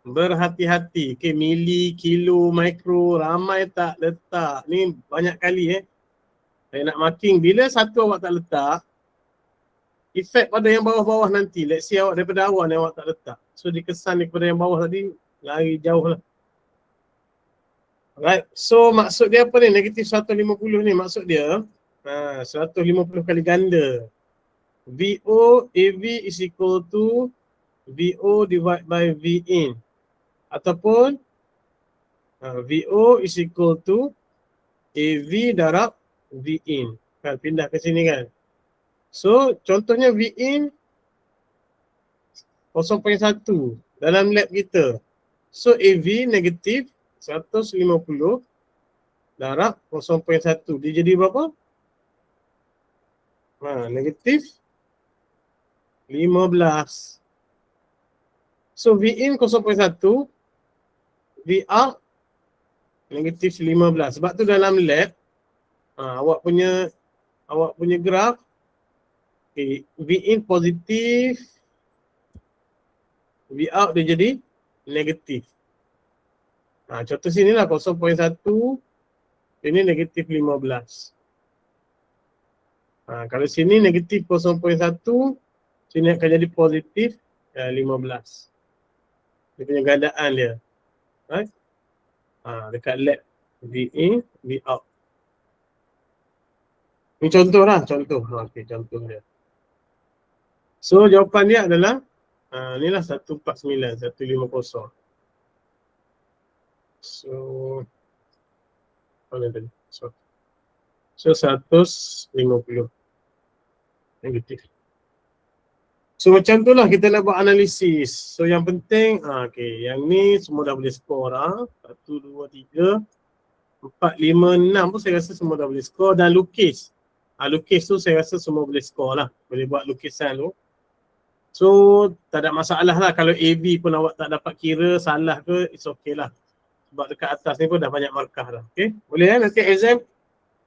Berhati-hati. Okay, mili, kilo, mikro, ramai tak letak. Ni banyak kali saya nak marking. Bila satu awak tak letak, efek pada yang bawah-bawah nanti. Let's say awak daripada awal yang awak tak letak. So dikesan daripada yang bawah tadi, lari jauh lah. Right, so maksud dia apa ni? Negatif 150 ni maksud dia 150 kali ganda. VO AV is equal to VO divide by V in. Ataupun VO is equal to AV darab V in. Kan pindah ke sini kan. So contohnya V in 0.1 dalam lab kita. So AV negatif 150 darab 0.1. Dia jadi berapa? Negatif 15. So V in 0.1, V out negatif 15. Sebab tu dalam lab awak punya graf, V in positif, V out dia jadi negatif. Contoh sini lah 0.1, ini negatif 15. Kalau sini negatif 0.1, sini akan jadi positif 15. Dia punya gandaan dia. Right? Dekat lab V in, V out. Ini contoh lah, contoh. Okey, contoh dia. So jawapan dia adalah inilah 149, 150. So mana tadi? So 150 negatif. So macam tu lah kita nak buat analisis. So yang penting okey, yang ni semua dah boleh skor 1, 2, 3 4, 5, 6 pun saya rasa semua dah boleh skor. Dan lukis lukis tu saya rasa semua boleh skor lah. Boleh buat lukisan tu. So tak ada masalah lah kalau AB pun awak tak dapat kira salah ke, it's okay lah. Sebab dekat atas ni pun dah banyak markah dah. Okay, boleh nanti exam.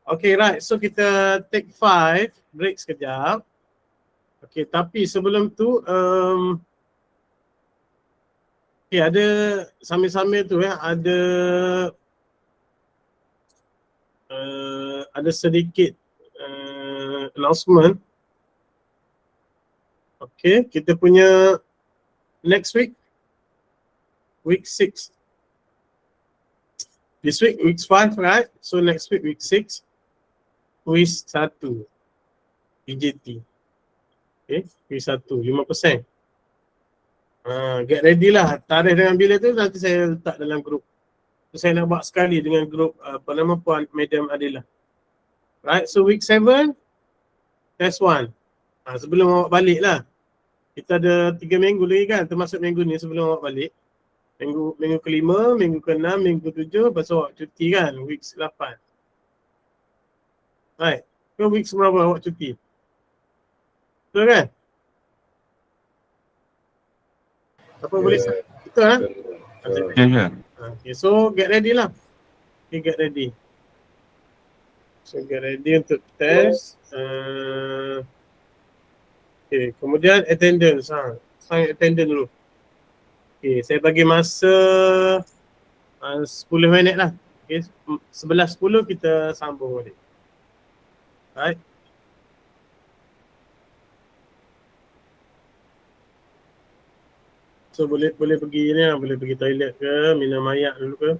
Okay, right, so kita take 5, break sekejap. Okay, tapi sebelum tu okay, ada sambil-sambil tu ada sedikit announcement. Okay, kita punya next week, week 6. This week, week 5, right? So next week, week 6, quiz 1, PJT. Okay, quiz 1, 5%. Get ready lah. Tarikh dengan bila tu nanti saya letak dalam grup. So, saya nak buat sekali dengan grup apa nama Puan Madam Adila. Right, so week 7, test 1. Sebelum awak balik lah. Kita ada 3 minggu lagi kan, termasuk minggu ni sebelum awak balik. Minggu ke-5, minggu ke-6, minggu ke-7, lepas tu awak cuti kan, week 8. Right, ke week berapa awak cuti? Betul kan? Apa boleh betul kan? Ya, ya. Okay, so get ready lah. Okay, get ready. So get ready untuk test. Okay, kemudian attendance. Sign attendance dulu. Okay, saya bagi masa 10 minit lah. Okay, 11:10 kita sambung balik. Right. So boleh pergi ni lah, boleh pergi toilet ke, minum air dulu ke.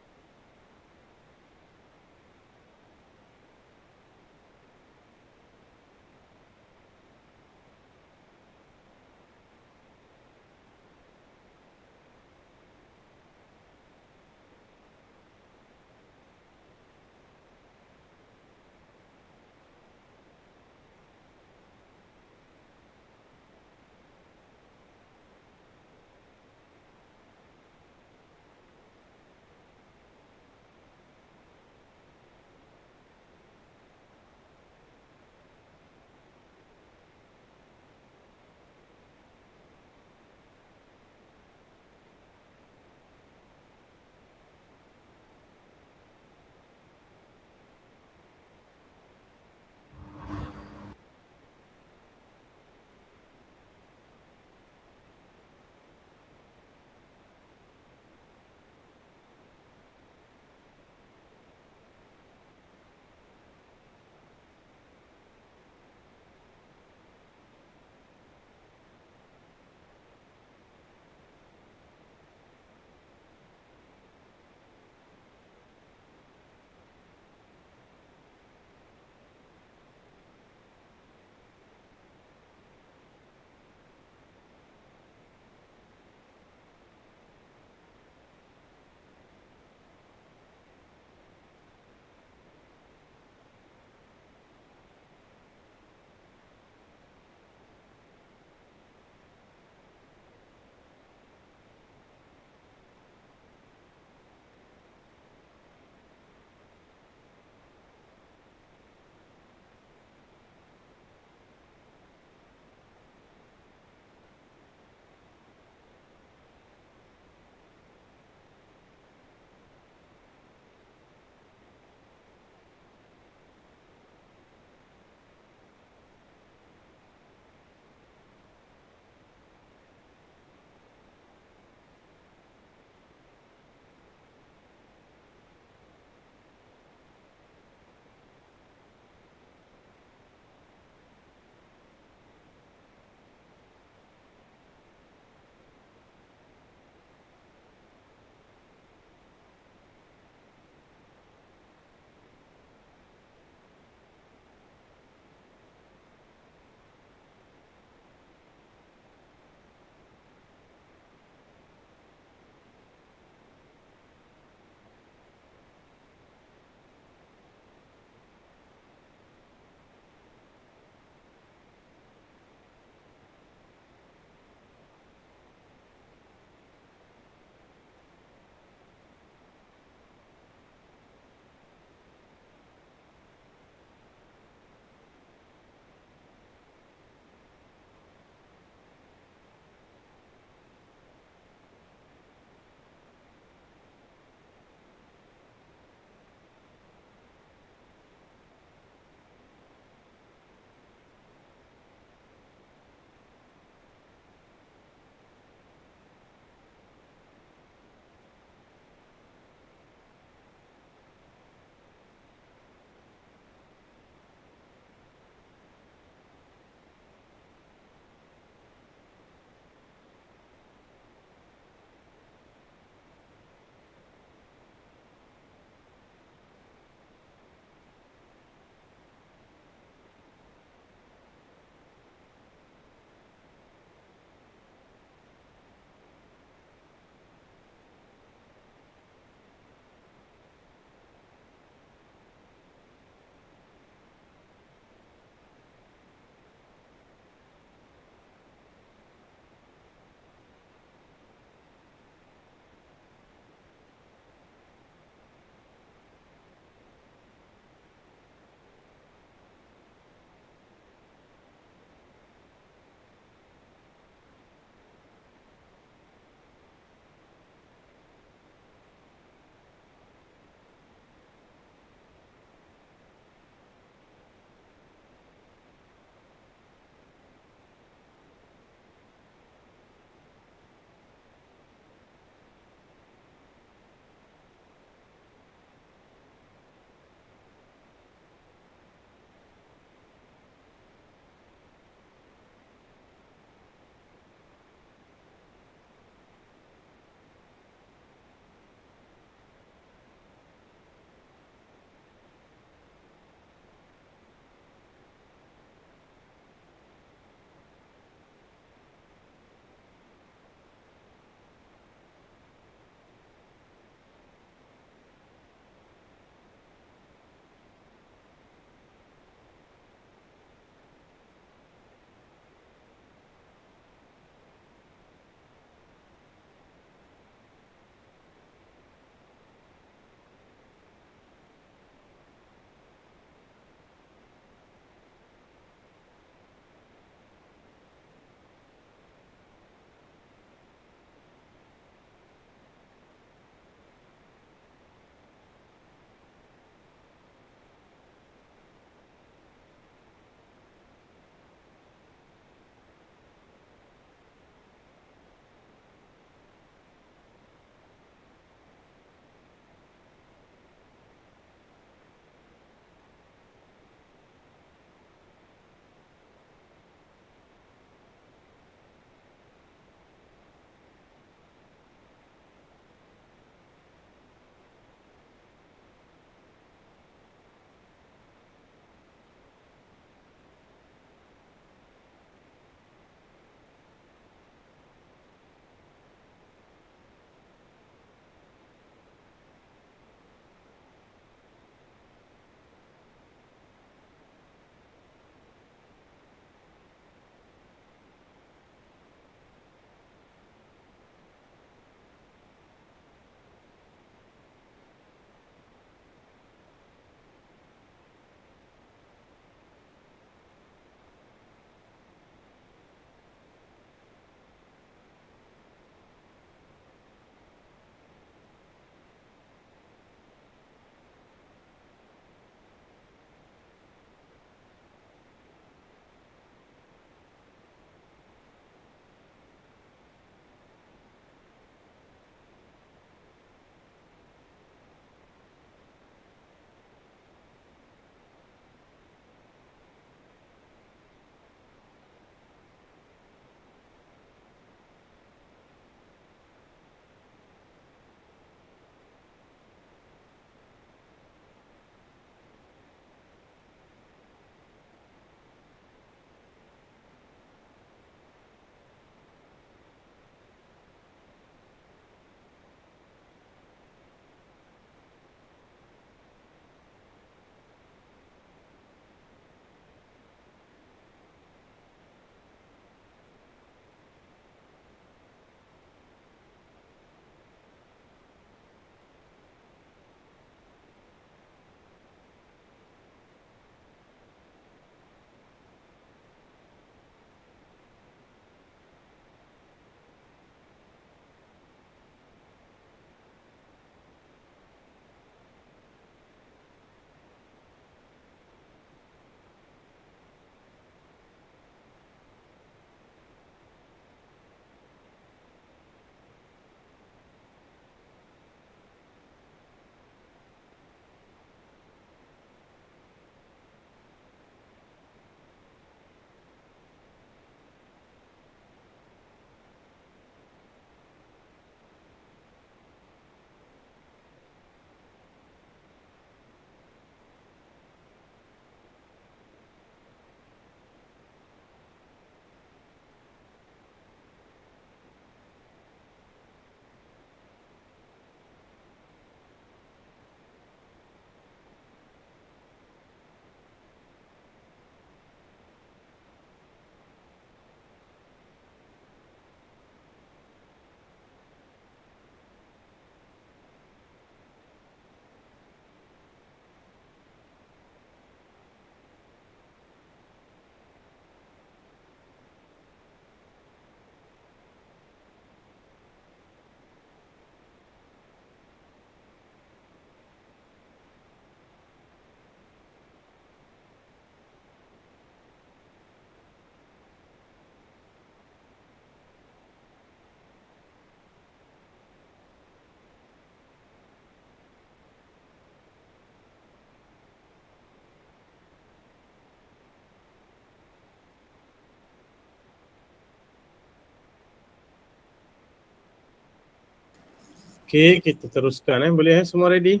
Okey, kita teruskan boleh semua ready?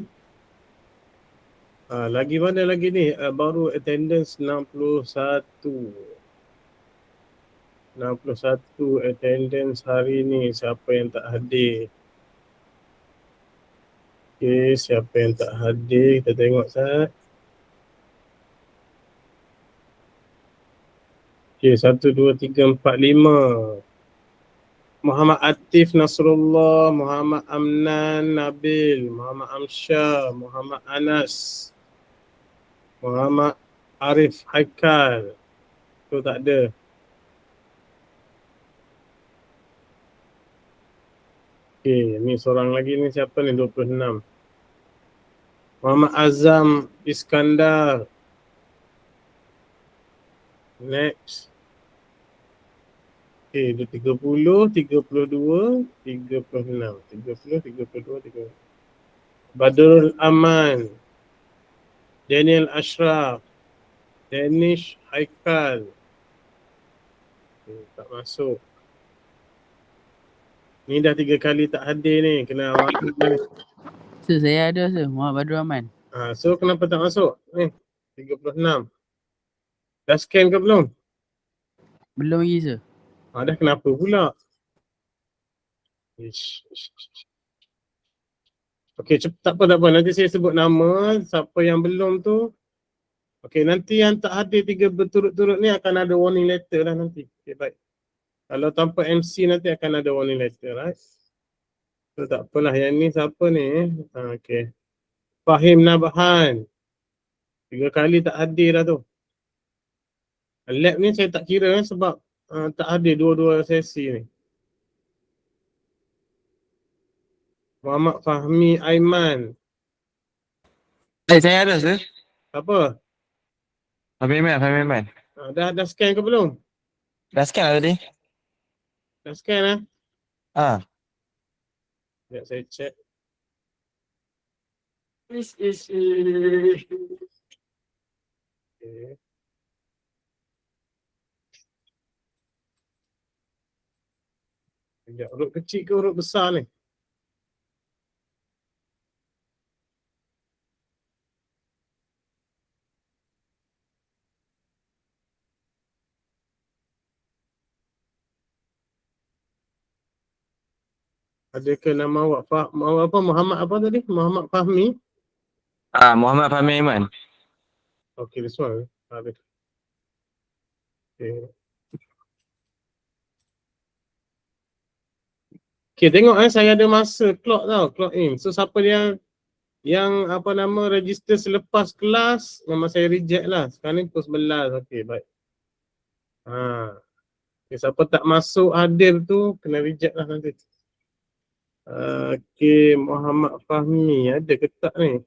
Lagi mana lagi ni? Baru attendance 61. 61 attendance hari ni. Siapa yang tak hadir? Okey, siapa yang tak hadir? Kita tengok Sat. Okey, 1, 2, 3, 4, 5. Muhammad Atif Nasrullah, Muhammad Amnan Nabil, Muhammad Amsyah, Muhammad Anas, Muhammad Arif Haikal. Tu tak ada. Okey, ni seorang lagi ni siapa ni 26. Muhammad Azam Iskandar. Next. Okey, dia 30, 32, 36. 30, 32, 30. Badrul Aman. Daniel Ashraf. Danish Haikal. Tak masuk. Ni dah 3 kali tak hadir ni. Kena awak ni. Sir, saya ada sir, Muhammad Badrul Rahman. So kenapa tak masuk? Ni 36. Dah scan ke belum? Belum lagi sir. Dah kenapa pula? Ish. Okey, tak apa. Nanti saya sebut nama siapa yang belum tu. Okey, nanti yang tak hadir 3 berturut-turut ni akan ada warning letter lah nanti. Okey, baik. Kalau tanpa MC nanti akan ada warning letter, right? So tak apalah, yang ni siapa ni? Okey. Fahim Nabhan. 3 kali tak hadir dah tu. Lab ni saya tak kira sebab tak hadir dua-dua sesi ni. Muhammad Fahmi Aiman. Saya ada sir. Apa? Fahmi Aiman. Dah scan ke belum? Dah scan lah tadi. Dah scan Ah. Sekejap saya check. Okay. Sekejap, huruf kecil ke huruf besar ni? Adakah nama awak Muhammad apa tadi? Muhammad Fahmi? Muhammad Fahmi Aiman. Okay, this one. Ada. Okay. Okay, tengok saya ada masa clock tau, clock in. So siapa yang apa nama register selepas kelas, memang saya reject lah. Sekarang ni pukul 11. Okay, baik. Okay, siapa tak masuk hadir tu kena reject lah nanti. Okay, Muhammad Fahmi ada ke tak ni?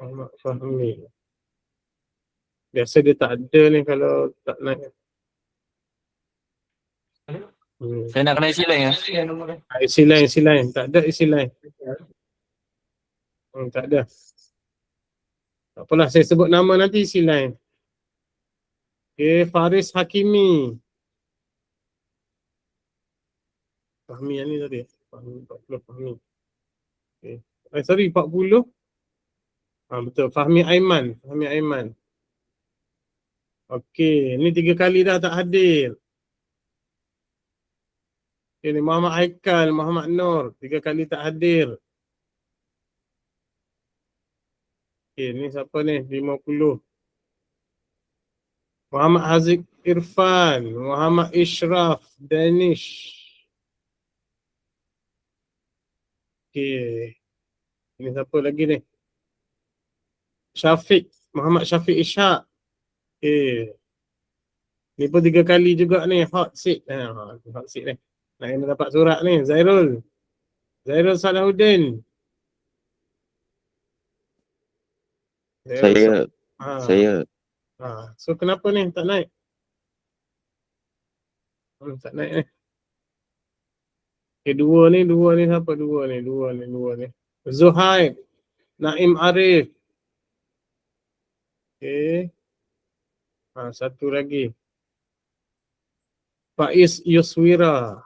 Muhammad Fahmi. Biasa dia tak ada ni kalau tak naik. Saya nak kena isi lain ya. Isi lain. Tak ada isi lain. Tak ada. Tak apalah, saya sebut nama nanti isi lain. Okay, Faris Hakimi. Fahmi yang ni tadi. Fahmi 40 Fahmi. Okay. Sorry, 40. Betul. Fahmi Aiman. Okay, ni 3 kali dah tak hadir. Okay, ni Muhammad Haikal, Muhammad Nur. 3 kali tak hadir. Okay, ni siapa ni? 50. Muhammad Haziq Irfan, Muhammad Ishraf, Danish. Okay. Ini siapa lagi ni? Syafiq, Muhammad Syafiq Ishak. Okay. Ni pun 3 kali juga ni, hot seat. Hot seat ni. Nak kena dapat surat ni, Zairul Salahuddin. Saya. So kenapa ni tak naik? Tak naik ni. Okay, dua ni siapa? Dua ni. Zuhaib, Naim Arif. Okay. Satu lagi. Faiz Yuswira.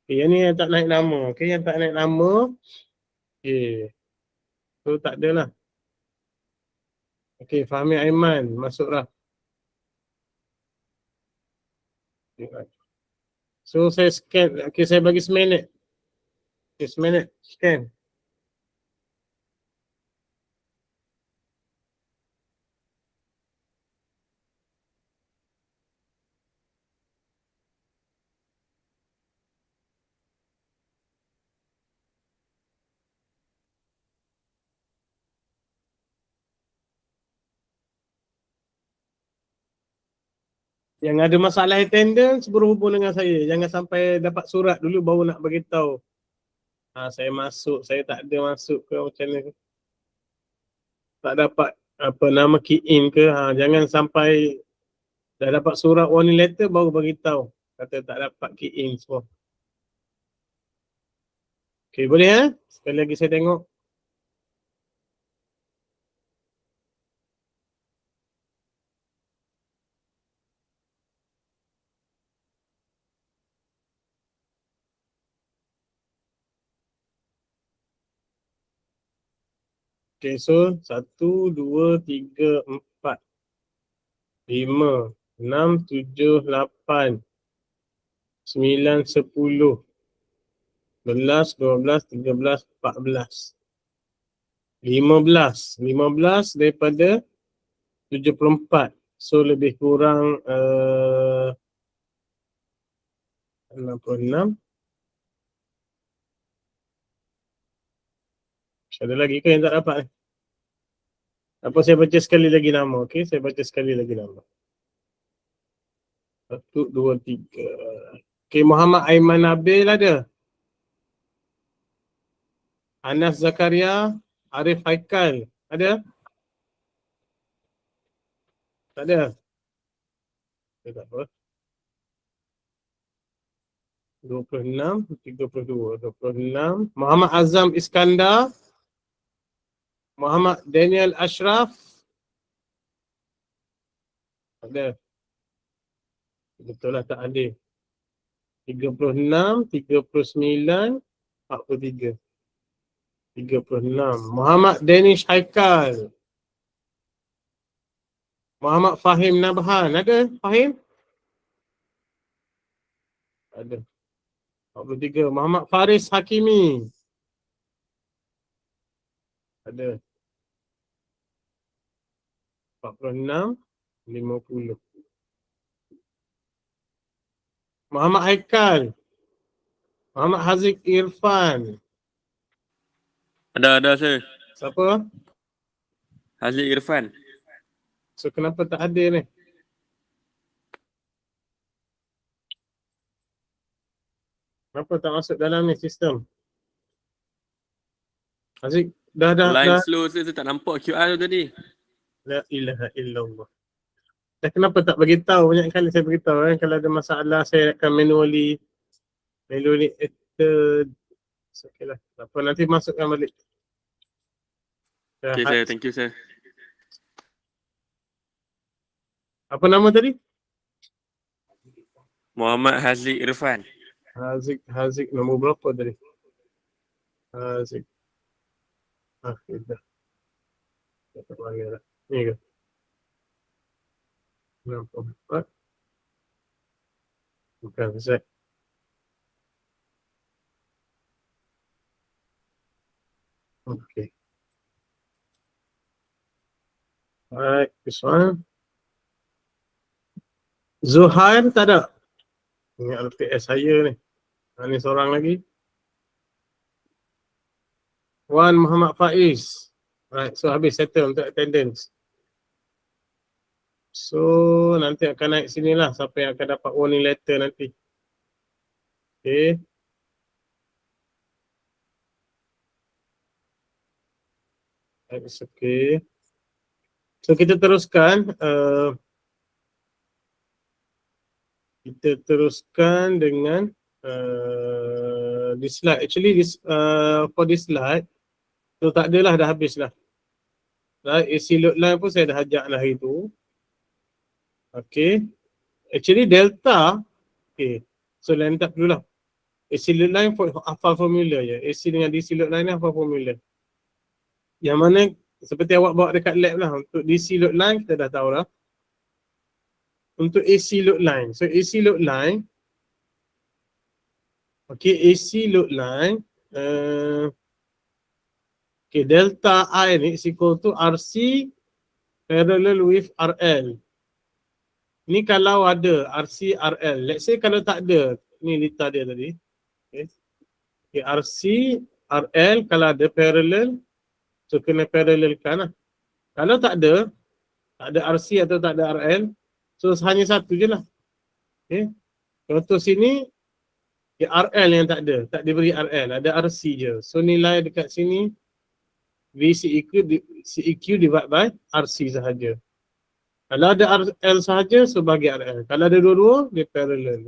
Okay, yang ni yang tak naik nama. Okay, yang tak naik nama. Okay. So tak ada lah. Okay, Fahmi Aiman. Masuklah. Okay. So saya scan. Okay, saya bagi seminit. Okay, seminit. Scan. Yang ada masalah attendance berhubung dengan saya. Jangan sampai dapat surat dulu baru nak bagi tahu. Saya masuk, saya tak ada masuk ke macam ni. Tak dapat apa nama key in ke. Jangan sampai dah dapat surat warning letter baru bagi tahu. Kata tak dapat key in semua. Okay, boleh Sekali lagi saya tengok. Okay, so 1, 2, 3, 4, 5, 6, 7, 8, 9, 10, 11, 12, 13, 14, 15 daripada 74. So lebih kurang 66. Ada lagi ke yang tak dapat? Apa saya baca sekali lagi nama, okey? Saya baca sekali lagi nama. 1, 2, 3. Okey, Muhammad Aiman Nabil ada. Anas Zakaria, Arif Haikal ada? Tak ada? Tak apa. 26, 32, 26. Muhammad Azam Iskandar. Muhammad Daniel Ashraf. Ada. Betul lah tak ada. 36, 39, 43. 36. Muhammad Danish Haikal. Muhammad Fahim Nabhan. Ada Fahim? Ada. 43. Muhammad Faris Hakimi. Ada. 46, 50. Muhammad Haikal. Muhammad Haziq Irfan. Ada sir. Siapa? Haziq Irfan. So kenapa tak ada ni? Kenapa tak masuk dalam ni sistem? Haziq dah. Line slow sir, tak nampak QR tu tadi. La ilaha illallah. Kenapa tak bagi tahu? Banyak kali saya beritahu kalau ada masalah saya akan manually enter. Okeylah. Tak apa, nanti masukkan balik. Okay sir, thank you sir. Apa nama tadi? Muhammad Haziq Irfan. Haziq nombor berapa tadi? Haziq. Dah. Tak panggil dah. Ni ke? 64. Bukan Z. Okay. Alright, this one. Zuhair tak ada. Ini LPS saya ni. Ini seorang lagi. Wan Muhammad Faiz. Alright, so habis settle untuk attendance. So nanti akan naik sini lah siapa yang akan dapat warning letter nanti. Okay. It's okay. So kita teruskan. Kita teruskan dengan this slide. Actually for this slide, so tak adalah, dah habis lah. AC load line pun saya dah ajak lah hari tu. Okay. Actually delta. Okay. So line tak dulu lah. AC load line hafal formula je. AC dengan DC load line ni hafal formula. Yang mana seperti awak bawa dekat lab lah. Untuk DC load line kita dah tahu lah. Untuk AC load line. So AC load line. Okay, AC load line. Okay, delta I ni is equal to RC parallel with RL. Ni kalau ada RC, RL. Let's say kalau tak ada. Ni lita dia tadi. Okay. Okay, RC, RL kalau ada parallel. So kena parallelkan lah. Kalau tak ada RC atau tak ada RL. So hanya satu je lah. Okay. Contoh sini. Ya, RL yang tak ada. Tak diberi RL. Ada RC je. So nilai dekat sini. V CEQ divide by RC sahaja. Kalau ada RL sahaja, so bagi RL. Kalau ada dua-dua, dia parallel.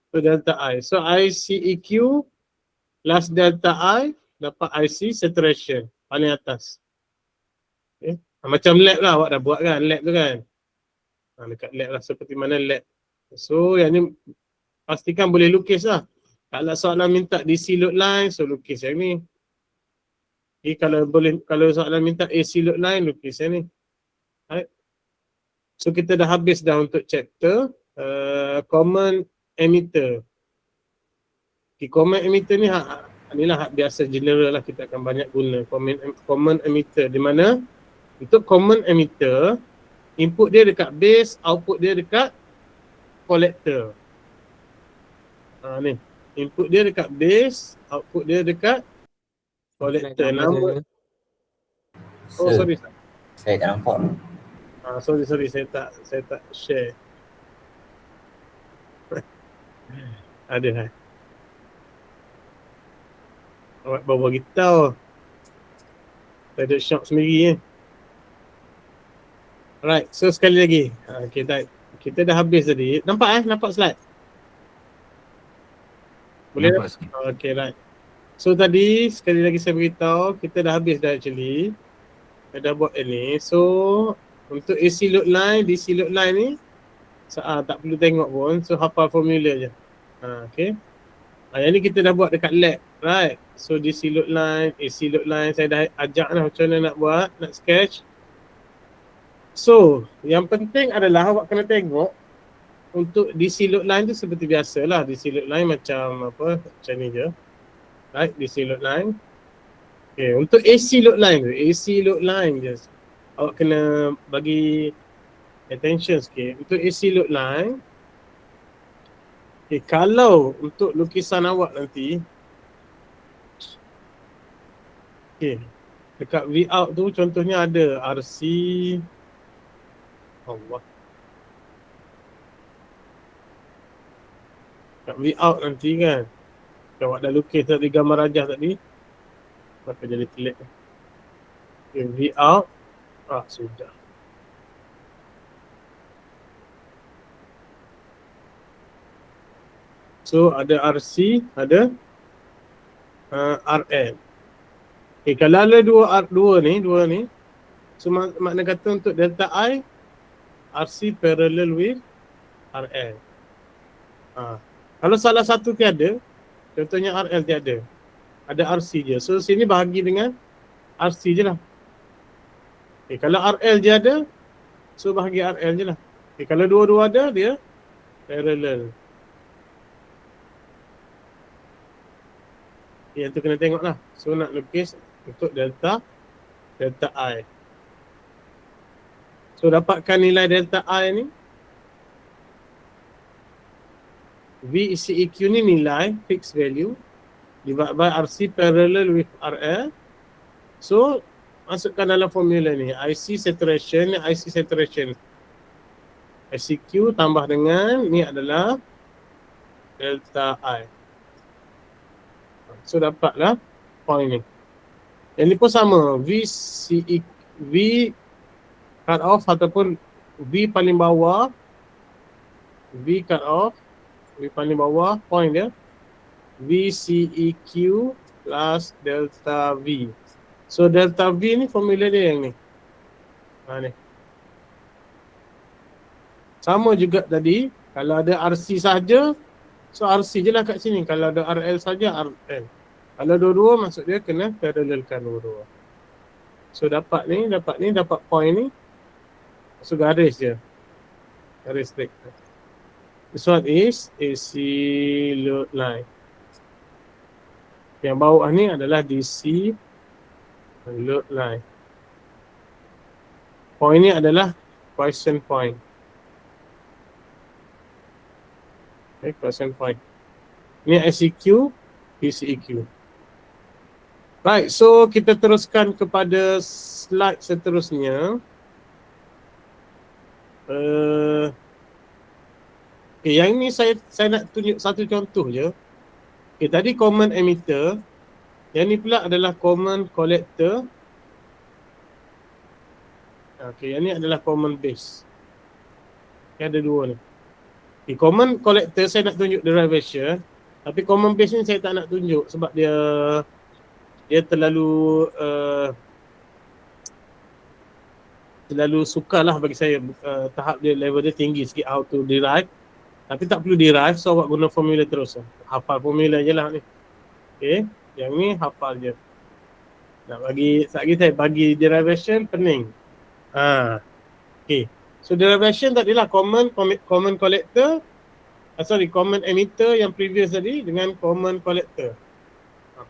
So delta I. So I CEQ plus delta I dapat IC saturation. Paling atas. Okay. Macam lab lah awak dah buat kan. Lab tu kan. Dekat lab lah seperti mana lab. So yang ni pastikan boleh lukis lah. Kalau soalan minta DC load line, so lukis yang ni. Okay, kalau soalan minta AC load line, lukis yang ni. Right. So kita dah habis dah untuk chapter common emitter. Okay, common emitter ni inilah hak biasa general lah, kita akan banyak guna common emitter, di mana untuk common emitter input dia dekat base, output dia dekat collector. Ni input dia dekat base, output dia dekat collector. Nama sorry. Saya tak nampak. Sorry saya tak share. Ada awak bawa gitar. Saya ada shock sendiri Alright, so sekali lagi. Kita dah habis tadi. Nampak slide? Boleh? Okay, right. So tadi sekali lagi saya beritahu kita dah habis dah actually. Saya dah buat ni. So untuk AC load line, DC load line ni tak perlu tengok pun. So hafal formula je. Okay. Yang ni kita dah buat dekat lab. Right. So DC load line, AC load line saya dah ajak lah macam mana nak buat, nak sketch. So yang penting adalah awak kena tengok untuk DC load line tu seperti biasa lah. DC load line macam macam ni je. Right, DC load line. Okay, untuk AC load line tu, AC load line je. Awak kena bagi attention sikit. Untuk AC load line, okay, kalau untuk lukisan awak nanti, okay, dekat V out tu contohnya ada RC, Allah. Dekat V out nanti kan, awak dah lukis tadi gambar rajah tadi, maka jadi telik. Okay, V out, sudah. So ada RC, ada RL. Okay, kalau ada dua ni, so makna kata untuk delta I, RC parallel with RL. Kalau salah satu tiada, contohnya RL tiada, ada RC je. So sini bahagi dengan RC je lah. Okay, kalau RL je ada, so bahagi RL je lah. Okay, kalau dua-dua ada, dia parallel. Yang tu kena tengok lah. So nak lukis untuk delta I. So dapatkan nilai delta I ni. V CEQ ni nilai fixed value divided by RC parallel with RL. So masukkan dalam formula ni. IC saturation. ICQ tambah dengan ni adalah delta I. So dapatlah point ni. Yang ni pun sama. V cut off ataupun V paling bawah. V cut off. V paling bawah. Point dia. V CEQ plus delta V. So delta V ni formula dia yang ni. Ni. Sama juga tadi. Kalau ada RC sahaja, So RC je lah kat sini. Kalau ada RL saja RL. Kalau dua-dua maksud dia kena parallelkan dua-dua. So dapat point ni. So garis je. Garis straight. This one is AC load line. Yang bawah ni adalah DC load line. Point ni adalah question point. Okay, question point. Ni ICQ, PCEQ. Right, so kita teruskan kepada slide seterusnya. Okay, yang ni saya nak tunjuk satu contoh je. Okay, tadi common emitter. Yang ni pula adalah common collector. Okay, yang ni adalah common base. Okay, ada dua ni. Okay, common collector saya nak tunjuk derivation. Tapi common base ni saya tak nak tunjuk sebab dia terlalu sukar lah bagi saya. Tahap dia, level dia tinggi sikit how to derive. Tapi tak perlu derive, so awak guna formula terus. Hafal formula je lah ni. Okay, yang ni hafal je. Saya bagi derivation pening. Okay, so derivation tadi lah common collector. Common emitter yang previous tadi dengan common collector.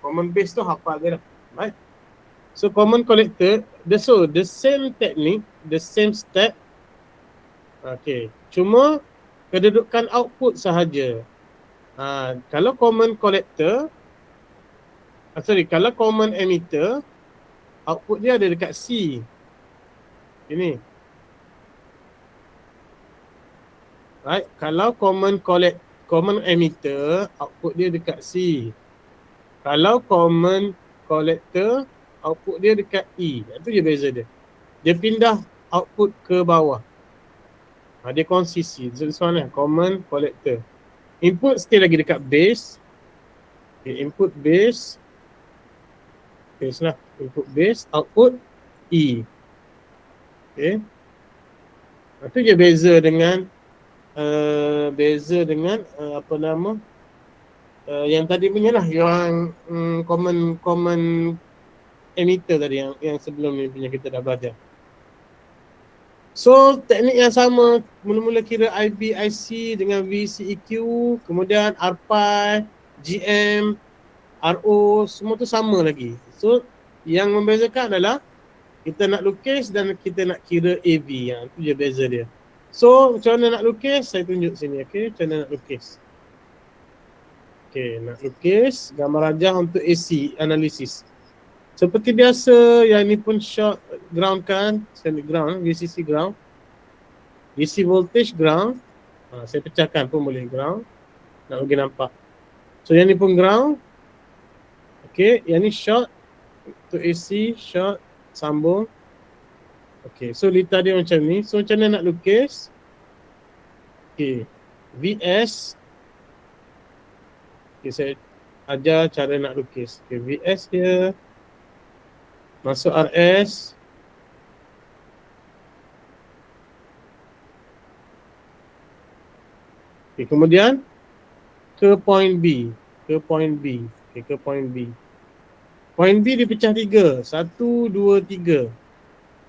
Common base tu hafal je lah. Right? So common collector, the same technique, the same step. Okay, cuma kedudukan output sahaja. Kalau common collector, kalau common emitter, output dia ada dekat C. Ini. Right, kalau common emitter, output dia dekat C. Kalau common collector, output dia dekat E. Itu je beza dia. Dia pindah output ke bawah. Dia konsisi. So this one lah, common collector. Input still lagi dekat base. Okay, input base. Base lah. Input base, output E. Okay. Itu je beza dengan apa nama yang tadi punya lah, yang common emitter tadi yang sebelum ni punya kita dah belajar. So teknik yang sama, mula-mula kira IB, IC dengan VCEQ, kemudian RPi, GM, RO, semua tu sama lagi. So yang membezakan adalah kita nak lukis dan kita nak kira AV, yang tu je beza dia. So macam mana nak lukis, saya tunjuk sini. Okay, macam mana nak lukis. Okay, nak lukis gambar rajah untuk AC, analisis. Seperti biasa, yang ni pun short ground kan, standard ground, VCC ground. DC voltage ground. Saya pecahkan pun boleh ground. Nak bagi nampak. So yang ni pun ground. Okay, yang ni short untuk AC, short, sambung. Okay, so litar dia macam ni. So macam mana nak lukis? Okay, VS. Okay, saya ajar cara nak lukis. Okay, VS dia. Masuk RS. Okay, kemudian ke point B. Ke point B. Okay, ke point B. Point B dipecah 3. 1, 2, 3.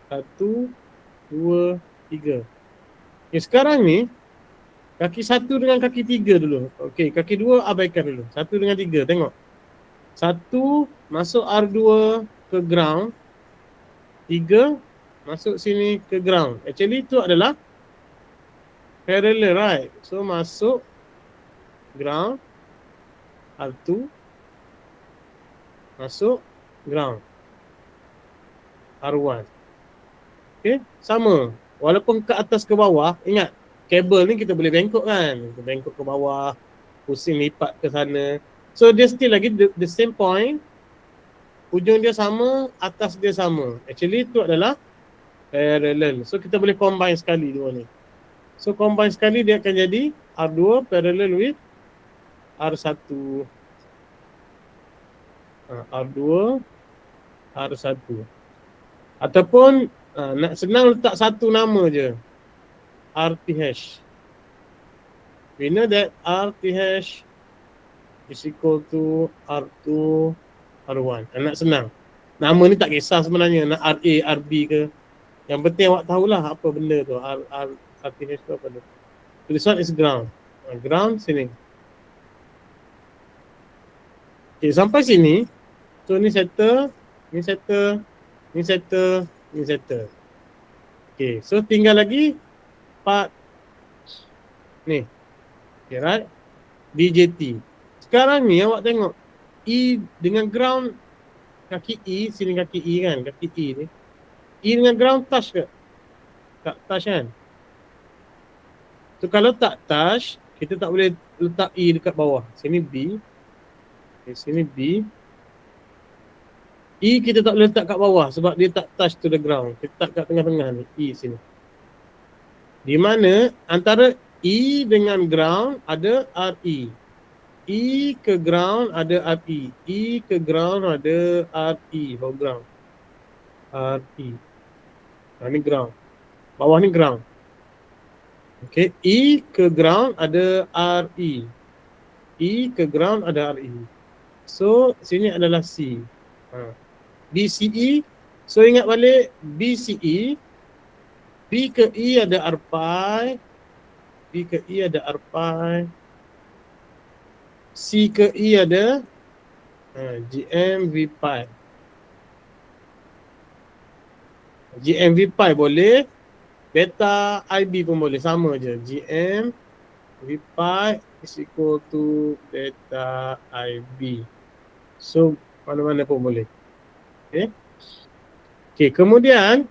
1, 2, 3. Okay, sekarang ni kaki 1 dengan kaki 3 dulu. Okey, kaki 2 abaikan dulu. 1 dengan 3, tengok. 1 masuk R2 ke ground. 3 masuk sini ke ground. Actually itu adalah parallel, right? So masuk ground, R2 masuk ground, R1. Okay, sama. Walaupun ke atas ke bawah, ingat, kabel ni kita boleh bengkok kan. Kita bengkok ke bawah, pusing lipat ke sana. So dia still lagi the same point. Ujung dia sama, atas dia sama. Actually itu adalah parallel. So kita boleh combine sekali dua ni. So combine sekali dia akan jadi R2 parallel with R1. R2, R1. Ataupun nak senang letak satu nama je. RTH. We know that RTH is equal to R2 R1. Nak senang. Nama ni tak kisah sebenarnya, nak RA, RB ke. Yang penting awak tahulah apa benda tu. RTH tu apa tu. So this one is ground. Ground sini. Okay, sampai sini. So ni settle, ni settle, ni settle, ni settle. Okay, so tinggal lagi part ni. Okay, right? BJT. Sekarang ni awak tengok E dengan ground, kaki E, sini kaki E kan, kaki E ni. E dengan ground touch ke? Tak touch kan? So kalau tak touch, kita tak boleh letak E dekat bawah. Sini B. Okay, sini B. E kita tak boleh letak kat bawah sebab dia tak touch to the ground. Kita letak kat tengah-tengah ni, E sini. Di mana antara E dengan ground ada RE. E ke ground ada RE. E ke ground ada RE for ground. RE. Ni ground. Bawah ni ground. Okay. E ke ground ada RE. E ke ground ada RE. So sini adalah C. BCE. So ingat balik BCE. B ke E ada R pi. B ke E ada R pi. C ke E ada GM V pi. GM V pi boleh. Beta IB pun boleh. Sama je. GM V pi is equal to beta IB. So mana-mana pun boleh. Okay. Okay, kemudian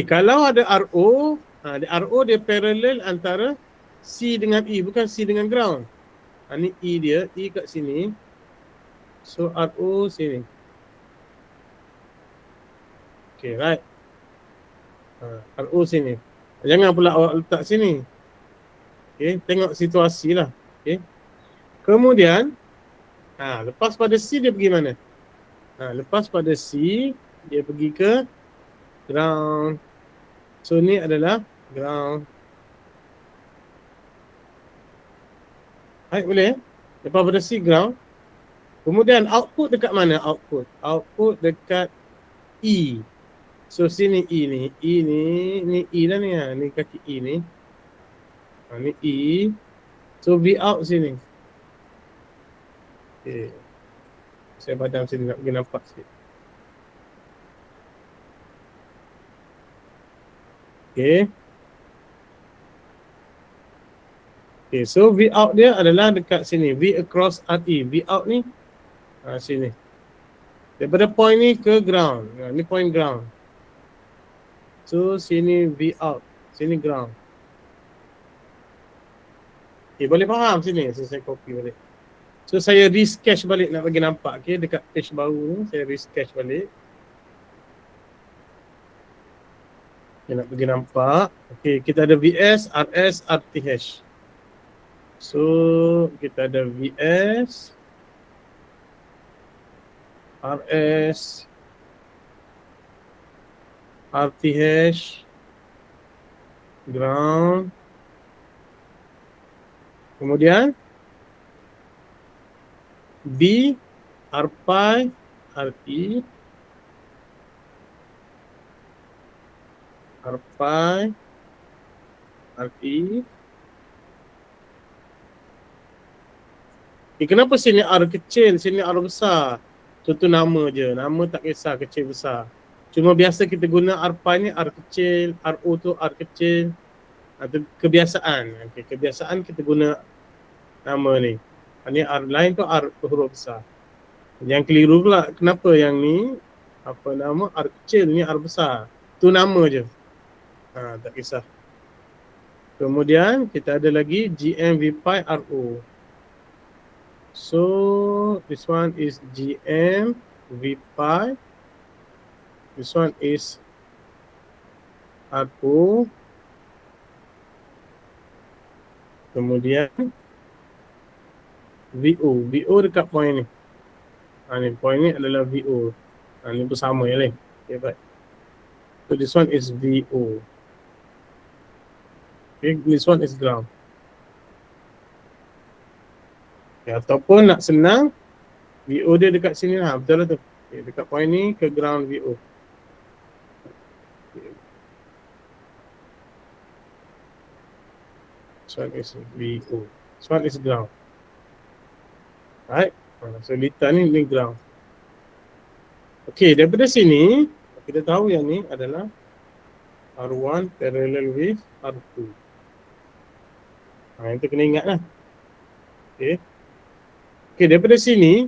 kalau ada RO, RO dia parallel antara C dengan E, bukan C dengan ground. Ni E dia, E kat sini. So RO sini. Okay, right. RO sini. Jangan pula awak letak sini. Okay, tengok situasi lah. Okay. Kemudian, lepas pada C dia pergi mana? Lepas pada C, dia pergi ke ground. So ni adalah ground. Baik, boleh? Lepas pada C, ground. Kemudian output dekat mana? Output dekat E. So sini E ni. E ni E dah ni. Ni kaki E ni. Ni E. So V out sini. Okay. Saya padam sini nak pergi nampak sikit. Okay. Okay, so V out dia adalah dekat sini. V across RE. V out ni sini. Daripada point ni ke ground. Ni point ground. So sini V out. Sini ground. Okay, boleh faham sini? So, saya copy balik. So saya re-sketch balik nak bagi nampak. Okay, dekat page baru ni saya re-sketch balik. Okay, nak bagi nampak. Okay, kita ada VS, RS, RTH. So kita ada VS, RS, RTH, ground. Kemudian B, R pi, RE, R pi, RE. Kenapa sini R kecil, sini R besar? Itu nama je, nama tak kisah kecil besar. Cuma biasa kita guna R pi ni R kecil, RO tu R kecil. Itu kebiasaan. Okay, kebiasaan kita guna nama ni. Ini R lain tu R huruf besar. Yang keliru pula, kenapa yang ni apa nama R kecil ni R besar. Tu nama je. Tak kisah. Kemudian kita ada lagi GM V pi RO. So this one is GM V pi. This one is RO. Kemudian VO. VO dekat point ni. Ni point ni adalah VO. Ni bersama je lah. Okay, baik. So this one is VO. Okay, this one is ground. Okay, ataupun nak senang, VO dia dekat sini lah, betul lah tu. Okay, dekat point ni ke ground VO. Okay. This one is VO. This one is ground. Right? So lita ni ground. Okay, daripada sini kita tahu yang ni adalah R1 parallel with R2. Yang tu kena ingat lah. Okay. Okay, daripada sini.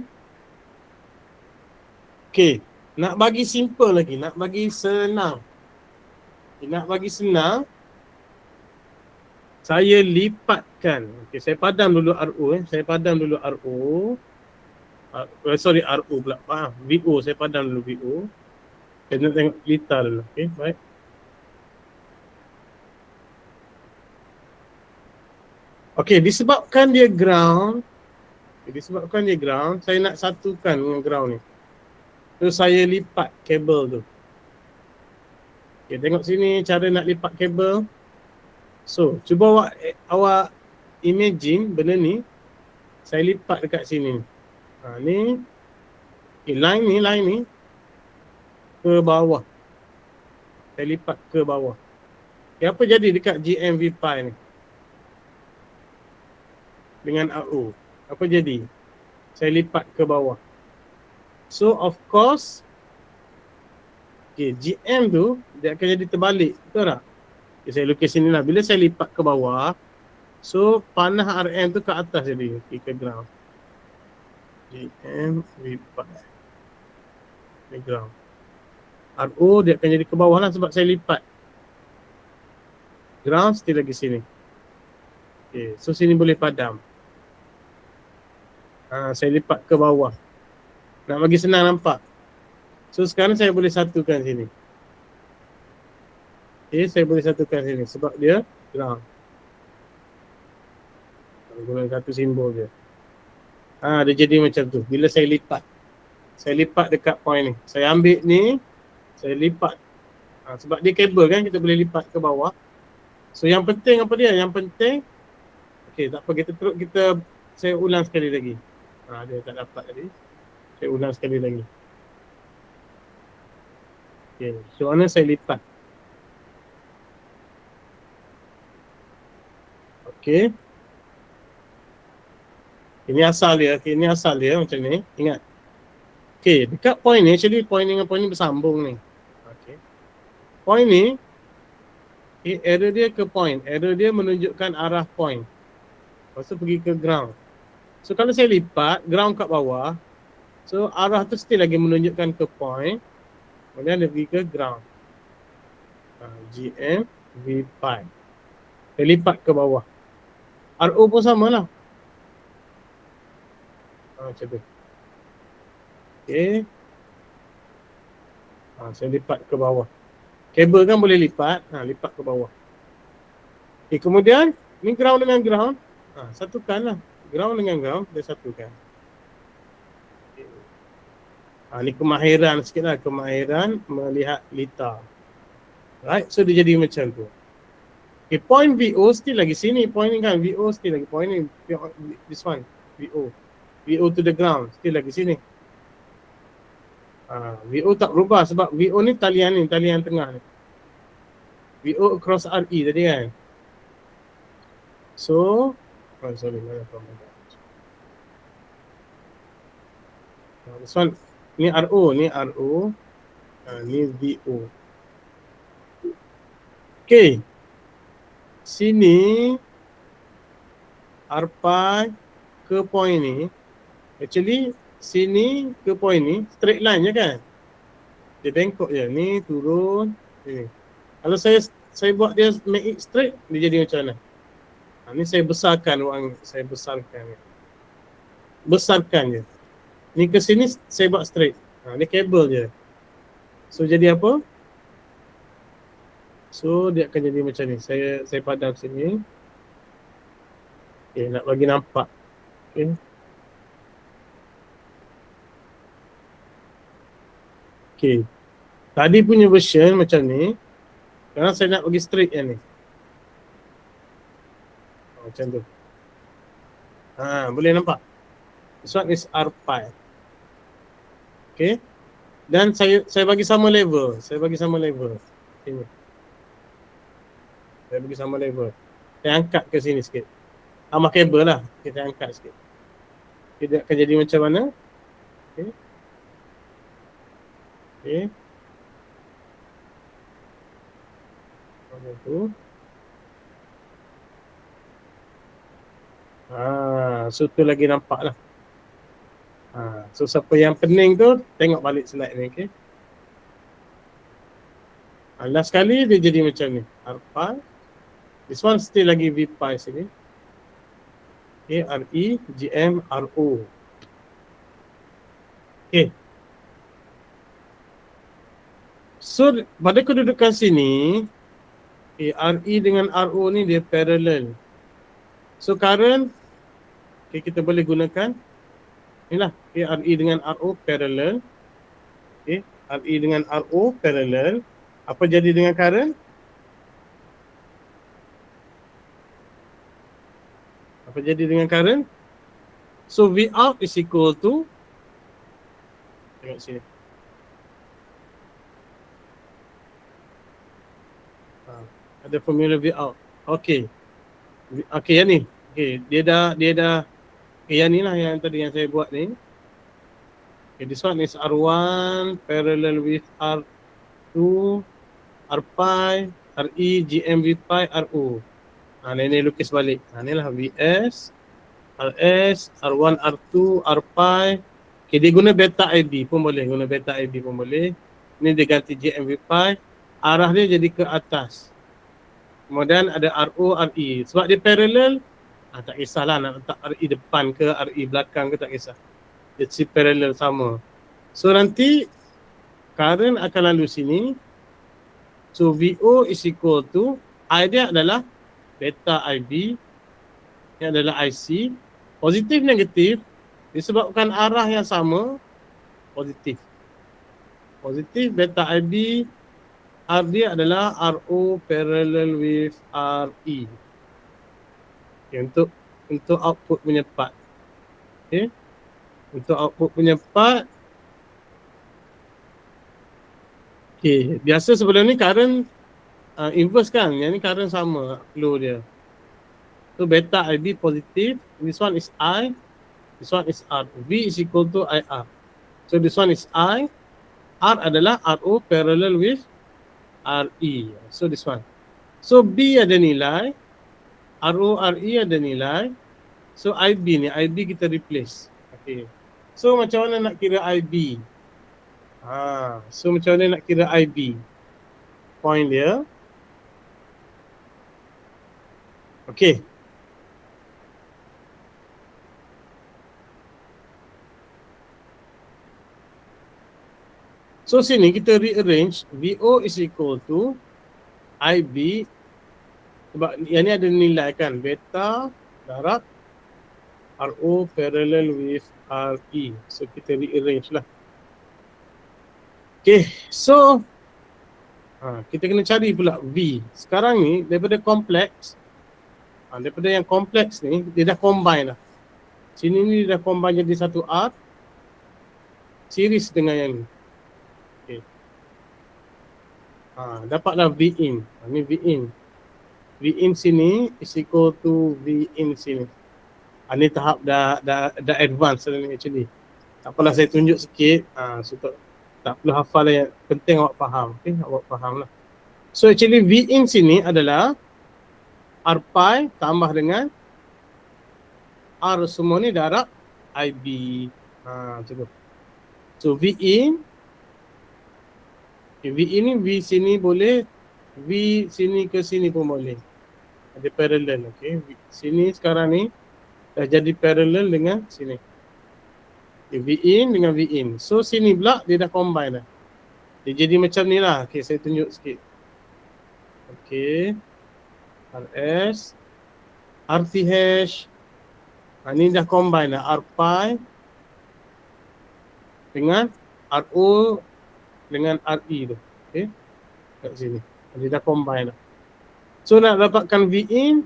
Okay, nak bagi simple lagi, nak bagi senang. Okay, nak bagi senang, saya lipatkan. Okay, saya padam dulu RO. Saya padam dulu RO. RO pula. VO, saya padam dulu VO. Kita nak tengok lita dulu. Okay, baik. Okay, disebabkan dia ground. Saya nak satukan dengan ground ni. So, saya lipat kabel tu. Okay, tengok sini cara nak lipat kabel. So, cuba awak imagine benda ni. Saya lipat dekat sini. Ni. Okay, line ni. Ke bawah. Saya lipat ke bawah. Okay, apa jadi dekat GMV pi ni? Dengan RO. Apa jadi? Saya lipat ke bawah. So, of course, okay, GM tu, dia akan jadi terbalik. Betul tak? Okay, saya lukis sini lah. Bila saya lipat ke bawah, so, panah RM tu ke atas jadi. Okay, ke ground. GM lipat. Ke ground. RO dia akan jadi ke bawah lah sebab saya lipat. Ground still lagi sini. Okay, so sini boleh padam. Saya lipat ke bawah. Nak bagi senang nampak. So sekarang saya boleh satukan sini. Okay, saya boleh satukan sini sebab dia ground. Guna satu simbol dia. Dia jadi macam tu. Bila saya lipat. Saya lipat dekat point ni. Saya ambil ni. Saya lipat. Sebab dia kabel kan, kita boleh lipat ke bawah. So yang penting apa dia? Yang penting, okay, tak apa, saya ulang sekali lagi. Dia tak dapat tadi. Saya ulang sekali lagi. Okay, so mana saya lipat. Okay. Ini asal dia. Okay, ini asal dia macam ni. Ingat. Okay, dekat point ni, actually point ni dengan point ni bersambung ni. Okay. Point ni, okay, arrow dia ke point. Arrow dia menunjukkan arah point. Lepas tu pergi ke ground. So kalau saya lipat, ground kat bawah. So arah tu still lagi menunjukkan ke point. Kemudian dia pergi ke ground. GM V pi. Saya lipat ke bawah. RO pun sama lah. Macam tu. Okay. Saya lipat ke bawah. Kabel kan boleh lipat. Lipat ke bawah. Okay, kemudian ni ground dengan ground. Satukan lah. Ground dengan ground, dia satukan. Okay. Ni kemahiran sikit lah. Kemahiran melihat lita. Right, so dia jadi macam tu. Okay, point VO still lagi sini. Point ni kan, VO still lagi. Point ni, this one, VO. VO to the ground, still lagi sini. VO tak berubah sebab VO ni talian tengah ni. VO across RE tadi kan. So, sorry, this one, ni RO, ni VO. Okay. Sini R pi ke point ni. Actually, sini ke point ni straight line je kan. Dia bengkok je. Ni turun. Ni. Kalau saya buat dia make it straight, dia jadi macam mana? Ni saya besarkan besarkan je. Ni ke sini saya buat straight. Ni kabel je. So jadi apa? So dia akan jadi macam ni. Saya padam sini. Okay, nak bagi nampak. Okay. Okay. Tadi punya version macam ni. Sekarang saya nak bagi straight yang ni. Macam tu. Boleh nampak? This one is R pi. Okay. Dan saya bagi sama level. Saya bagi sama level. Ini. Saya bagi sama level. Saya angkat ke sini sikit. Tambah kabel lah. Kita angkat sikit. Dia akan jadi macam mana? Okay. Okay. Macam tu. So tu lagi nampak lah. So siapa yang pening tu, tengok balik slide ni, okay. Last kali dia jadi macam ni. R pi. This one still lagi V pi sini. Okay, RE, GM, RO. Okay. So pada kedudukan sini, okay, RE dengan RO ni dia parallel. So current, okay, kita boleh gunakan inilah, okay, RE dengan RO parallel. Okay, RE dengan RO parallel. Apa jadi dengan current? Apa jadi dengan current? So V out is equal to, tengok sini. Ada formula V out. Okay. Okay, yang ni. Okay, dia dah okay, yang ni lah yang tadi yang saya buat ni. Okay, this one is R1 parallel with R2, R pi, RE, GM, V pi, RO. Ni lukis balik. Ni lah VS, RS, R1, R2, R pi. Okay, dia guna beta IB pun boleh. Guna beta IB pun boleh. Ni dia ganti GM, V pi. Arah dia jadi ke atas. Kemudian ada RO, RE. Sebab dia parallel, tak kisahlah nak letak RE depan ke RE belakang ke, tak kisah. Dia si parallel sama. So nanti current akan lalu sini. So VO is equal to, I dia adalah beta IB. Ini adalah IC. Positif negatif disebabkan arah yang sama, positif. Positif beta IB. R dia adalah RO parallel with RE. Okay, untuk output punya part. Okay. Untuk output punya part. Okay, biasa sebelum ni current inverse kan. Yang ni current sama flow dia. So beta IB positif. This one is I. This one is R. V is equal to IR. So this one is I. R adalah RO parallel with RE. So this one. So B ada nilai. RO, RE ada nilai. So IB ni, IB kita replace. Okay. So macam mana nak kira IB? So macam mana nak kira IB? Point dia. Okay. So sini kita rearrange. VO is equal to IB. Sebab yang ni ada nilai kan. Beta darab RO parallel with RE. So kita rearrange lah. Okay. So kita kena cari pula V. Sekarang ni daripada kompleks. Daripada yang kompleks ni dia dah combine lah. Sini ni dah combine jadi satu R. Series dengan yang ni. Dapatlah V in. Ni V in. V in sini is equal to V in sini. Ni tahap dah advance ni actually. Tak apalah saya tunjuk sikit. So tak perlu hafal lah, yang penting awak faham. Okay, awak faham lah. So actually V in sini adalah R pi tambah dengan R semua ni darab IB. Macam tu. So V in. Okay, V ini V sini boleh, V sini ke sini pun boleh. Ada parallel, okay. Sini sekarang ni dah jadi parallel dengan sini. Okay, V in dengan V in. So sini pula dia dah combine dah. Dia jadi macam ni lah. Okay, saya tunjuk sikit. Okay. RS. RTH. Ni dah combine dah. R pi dengan RO dengan RE tu. Okay. Kat sini. Dia dah combine lah. So nak dapatkan V in,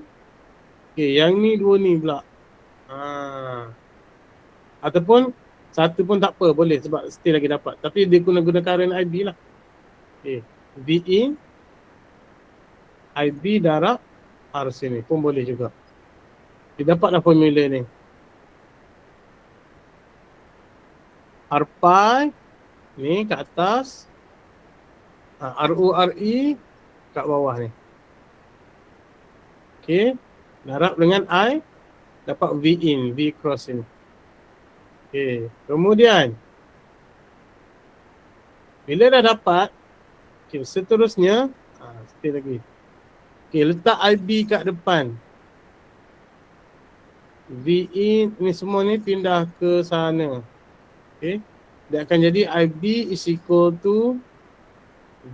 Okay, yang ni dua ni pula. Ataupun satu pun tak apa, boleh sebab still lagi dapat. Tapi dia guna current IB lah. Okay, V in IB darab R sini pun boleh juga. Dia dapatlah formula ni. R pi ni kat atas, RO RE kat bawah ni. Okay, darab dengan I, dapat V in, V cross ini. Okay, kemudian bila dah dapat, okay, seterusnya still lagi. Okay, letak IB kat depan. V in ni semua ni pindah ke sana. Okay, dia akan jadi IB is equal to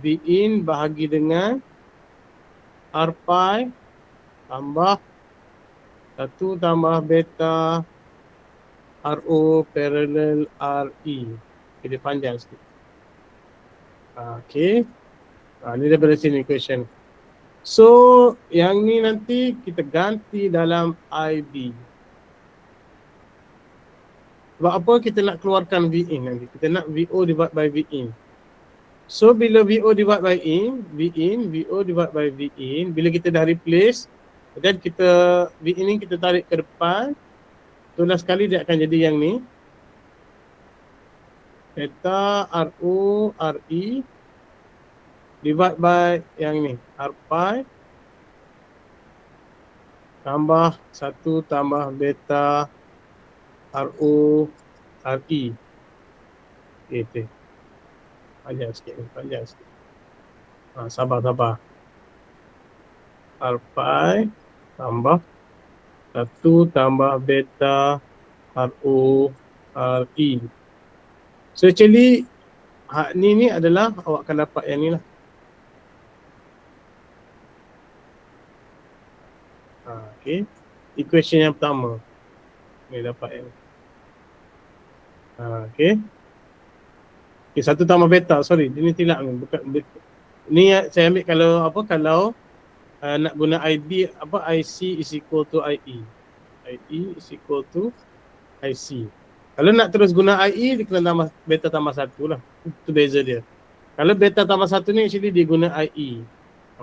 V in bahagi dengan R pi tambah 1 tambah beta RO parallel RE. Okay, dia panjang sikit. Okay, ni daripada sini question. So, yang ni nanti kita ganti dalam IB. Sebab apa kita nak keluarkan V in nanti? Kita nak VO divide by V in. So, bila VO divide by VO divide by V in, bila kita dah replace, dan kita V in ni kita tarik ke depan, itulah sekali dia akan jadi yang ni. Beta RO RE divide by yang ni, R pi tambah 1 tambah beta RO RE. Okay. Panjang sikit ni, panjang sikit. Sabar. R pi tambah 1 tambah beta RO RE. So actually hak ni adalah awak akan dapat yang ni lah. Okay, equation yang pertama ni dapat yang ni. Okay, 1 tambah beta, sorry, dia ni tilak ni. Bukan, ni saya ambil kalau nak guna IB, IC is equal to IE. IE is equal to IC. Kalau nak terus guna IE, dia kena tambah beta tambah 1 lah. Itu beza dia. Kalau beta tambah 1 ni actually dia guna IE.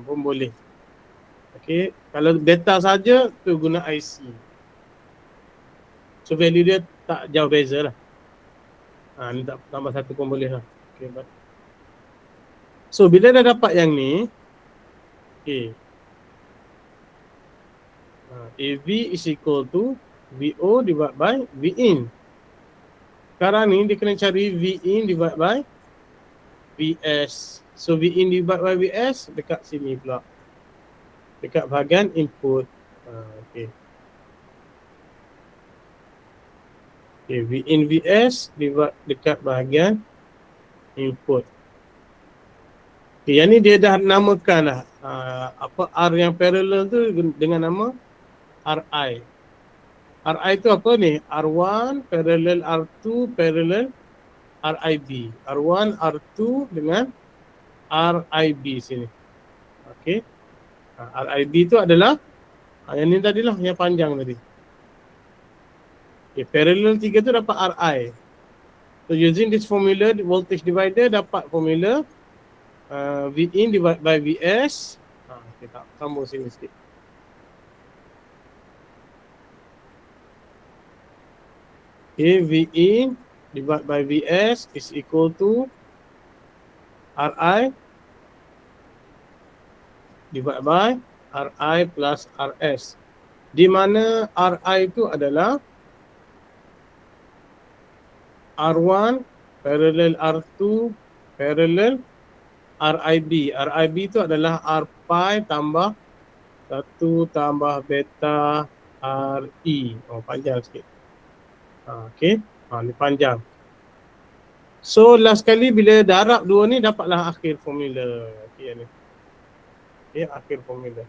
Pun boleh. Okay, kalau beta saja tu guna IC. So value dia tak jauh beza lah. Ni tak tambah 1 pun boleh lah. Okay, so bila dah dapat yang ni, okay, AV is equal to VO divided by V in. Sekarang ni dia kena cari V in divided by VS. So V in divided by VS dekat sini pula. Dekat bahagian input. Okay. Okay, V in VS dekat bahagian input. Okay, yang ni dia dah namakan lah. R yang parallel tu dengan nama RI. RI tu apa ni? R1 parallel R2 parallel RIB. R1, R2 dengan RIB sini. Okay. RIB tu adalah yang ni tadilah, yang panjang tadi. Okay, parallel 3 tu dapat RI. So using this formula, voltage divider dapat formula V in divided by VS. Okay, tak sambung sini sikit. Okay, V in divided by VS is equal to RI divided by RI plus RS. Di mana RI itu adalah R1 parallel R2 parallel RIB. RIB itu adalah R pi tambah 1 tambah beta RE. Panjang sikit. Okay, ni panjang. So last kali bila darab dua ni dapatlah akhir formula. Okay, ni. Okay, akhir formula.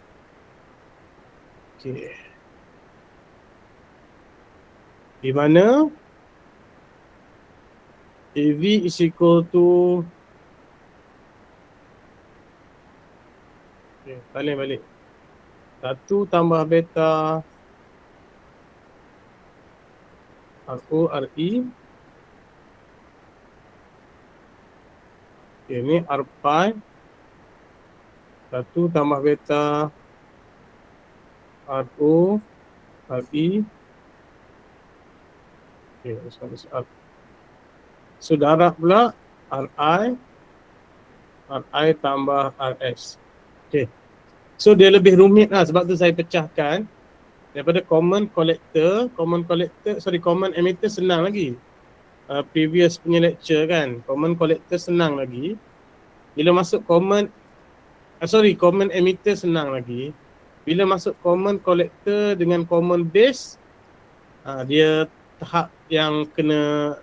Okay. Di mana AV is equal to, okay, balik 1 tambah beta RORE. Okay, ni R pi. 1 tambah beta RO RE. Okay, this one is R. So darah pula RI tambah RS. Okay. So dia lebih rumit lah, sebab tu saya pecahkan daripada common emitter senang lagi. Previous punya lecture kan, common collector senang lagi. Bila masuk common emitter senang lagi. Bila masuk common collector dengan common base, dia tahap yang kena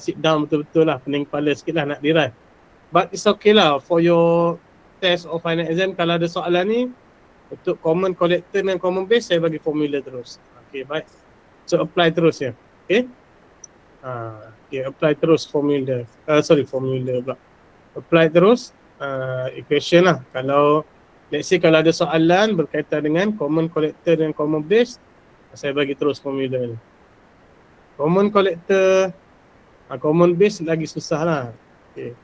sit down betul-betul lah, pening kepala sikit lah nak derive. But it's okay lah for your test or final exam. Kalau ada soalan ni untuk common collector dan common base, saya bagi formula terus. Okay, baik. So apply terus ya. Okay. Okay, apply terus formula. Formula pula. Apply terus equation lah. Kalau let's say kalau ada soalan berkaitan dengan common collector dan common base, saya bagi terus formula ni. Common collector, common base lagi susah lah. Okay.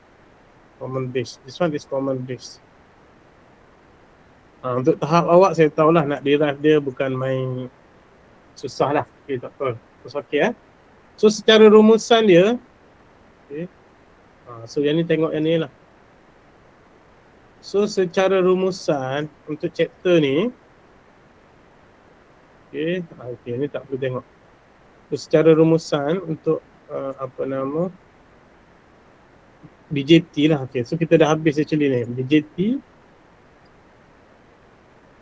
Common base. This one is common base. Untuk tahap awak saya tahulah nak derive dia bukan main susah lah. Okay, tak apa. Terus okay So secara rumusan dia, okay. So yang ni tengok yang ni lah. So secara rumusan untuk chapter ni, okay, ni tak perlu tengok. So, secara rumusan untuk BJT lah. Okay. So kita dah habis actually ni BJT.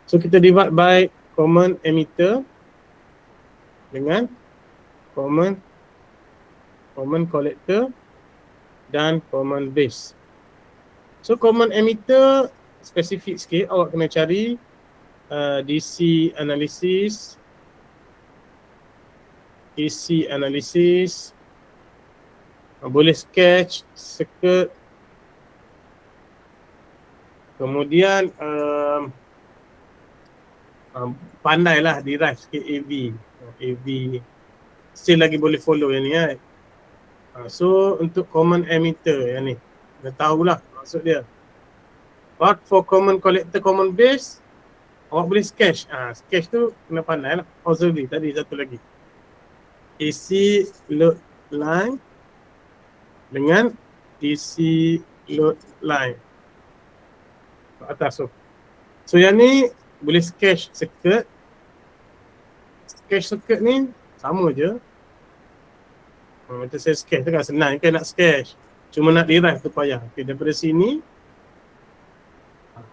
So kita divide by common emitter dengan common collector dan common base. So common emitter spesifik sikit, awak kena cari DC analysis, AC analysis, boleh sketch, circuit, kemudian pandailah derive sikit AV still lagi boleh follow yang ni kan. So untuk common emitter yang ni dah tahulah maksud dia. But for common collector, common base, awak boleh sketch. Sketch tu kena pandai lah. Auxiliary tadi satu lagi, AC load line dengan DC load line atas tu. So yang ni boleh sketch circuit. Sketch circuit ni sama je. Macam saya sketch tu kan senang kan nak sketch. Cuma nak derive tu payah. Okay, daripada sini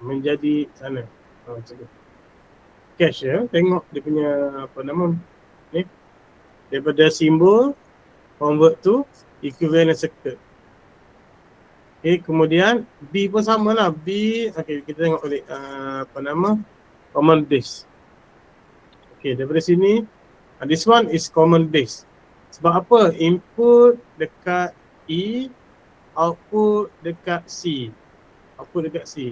menjadi sana. Macam tu. Sketch ya. Tengok dia punya ni. Daripada simbol convert to equivalent circuit. Okay, kemudian B pun sama lah. B, okay, kita tengok balik common base. Okay, daripada sini this one is common base. Sebab apa? Input dekat E, output dekat C. Output dekat C.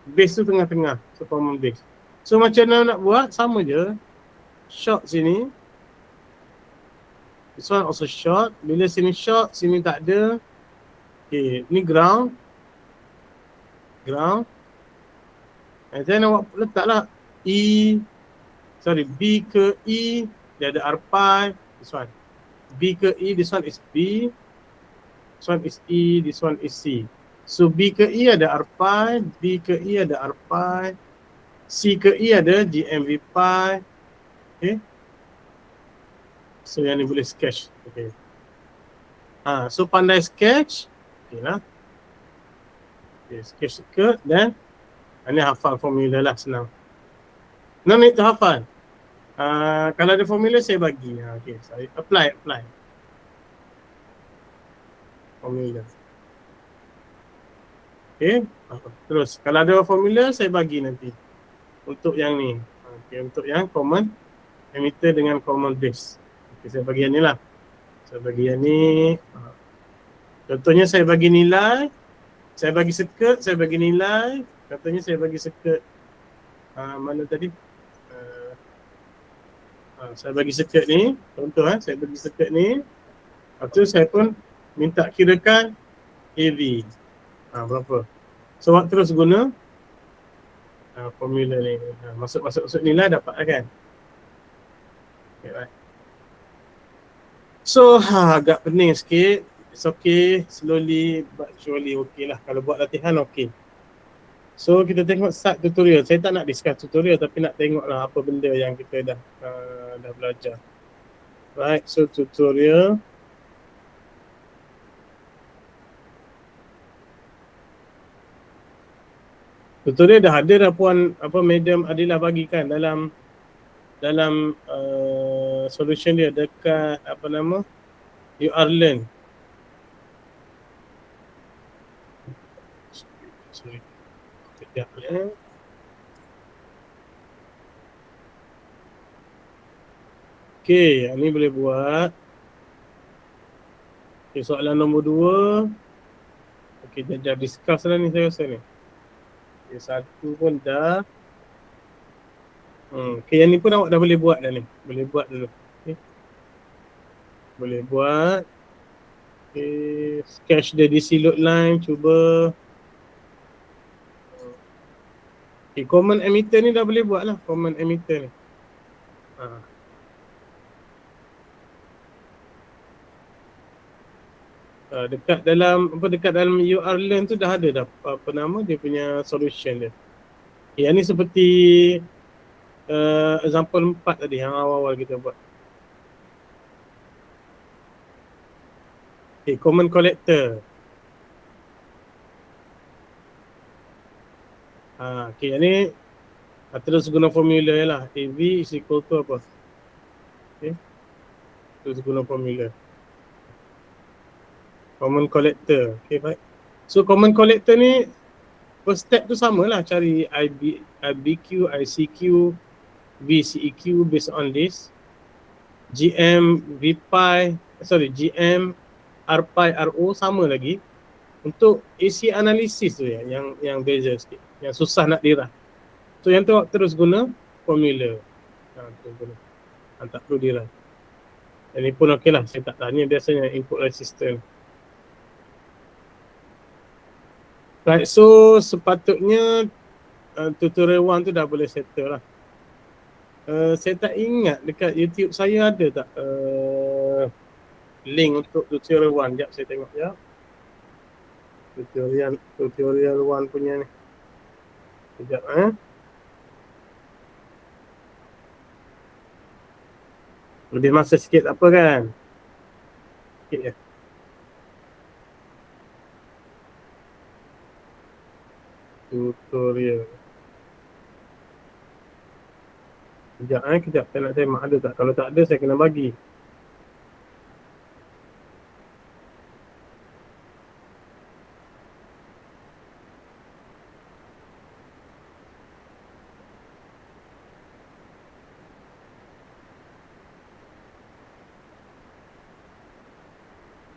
Base tu tengah-tengah. So common base. So macam mana nak buat? Sama je. Short sini. This one also short. Bila sini short, sini tak ada. Okay, ni ground. And then awak letaklah B ke E, dia ada R pi. This one. B ke E, this one is B. This one is E, this one is C. So B ke E ada R pi, B ke E ada R pi, C ke E ada GMV pi. Okay. So yang ni boleh sketch. Okay. So pandai sketch. Okay lah. Okay, sketch circuit dan ni hafal formula lah, senang. No need to hafal. Kalau ada formula saya bagi. Okay, saya apply. Formula. Okay, terus kalau ada formula saya bagi nanti. Untuk yang ni. Okay, untuk yang common emitter dengan common base. Okay, saya bagi yang ni lah. Saya bagi yang ni. Contohnya saya bagi nilai. Saya bagi circuit, saya bagi nilai. Contohnya saya bagi circuit mana tadi? Saya bagi circuit ni, contoh saya bagi circuit ni. Lepas tu saya pun minta kirakan AV. Berapa. So awak terus guna formula ni. Masuk nilai dapat lah kan. Okay, right. So agak pening sikit. It's okay, slowly but surely okay lah. Kalau buat latihan okay. So kita tengok start tutorial. Saya tak nak discuss tutorial tapi nak tengok lah apa benda yang kita dah belajar. Right, so tutorial. Tutorial dah ada dah puan Madam Adilah bagikan dalam solution dia dekat URlearn. Sorry. Sekejap ya. Okey, yang ni boleh buat. Okey, soalan nombor 2. Okey, dah discuss lah ni saya rasa ni. Okey, 1 pun dah. Okey, yang ni pun awak dah boleh buat dah ni. Boleh buat dulu. Okey. Boleh buat. Okey, sketch the DC load line, cuba. Okay, common emitter ni dah boleh buat lah, common emitter ni. Dekat dalam URlearn tu dah ada dah dia punya solution dia. Okay, yang ni seperti example 4 tadi yang awal-awal kita buat. Okay, common collector. Okay, yang ni terus guna formula lah. AV is equal to apa? Okay, terus guna formula. Common collector. Okay, baik. So common collector ni first step tu sama lah. Cari IBQ, ICQ, VCEQ based on this. GM, GM, RPi, RO sama lagi. Untuk AC analysis tu yang beza sikit. Yang susah nak dirah. So yang tu terus guna formula. Terus guna. Tak perlu dirah. Yang ni pun okey lah. Saya tak tanya biasanya input resistance. Right, so sepatutnya tutorial 1 tu dah boleh settle lah. Saya tak ingat dekat YouTube saya ada tak link untuk tutorial 1. Sekejap saya tengok sekejap. Tutorial 1 punya ni. Sekejap Lebih masa sikit apa kan? Sikit je. Tutorial. Kejap saya nak tengok ada tak. Kalau tak ada saya kena bagi.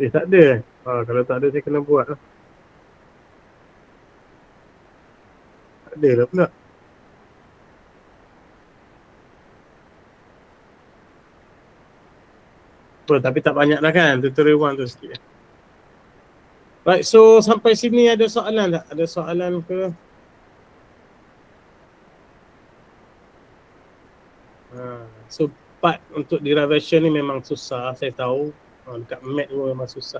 Tak ada. Kalau tak ada saya kena buat lah. Tak ada lah pula. Tapi tak banyak dah kan tutorial 1 tu sikit. Right, so sampai sini ada soalan tak? Ada soalan ke? So part untuk derivation ni memang susah, saya tahu. Dekat mat pun memang susah.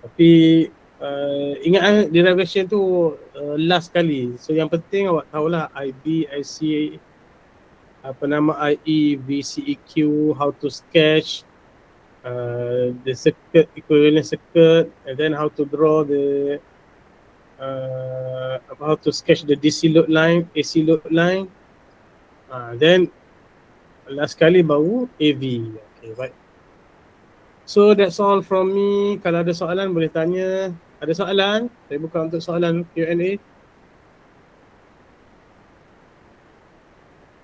Tapi ingat derivation tu last kali. So yang penting awak tahulah IB, IC, IE, VCEQ, how to sketch the circuit, equivalent circuit, and then how to draw the how to sketch the DC load line, AC load line. Then last kali baru AV. Okay, right. So that's all from me. Kalau ada soalan boleh tanya. Ada soalan? Saya buka untuk soalan Q&A.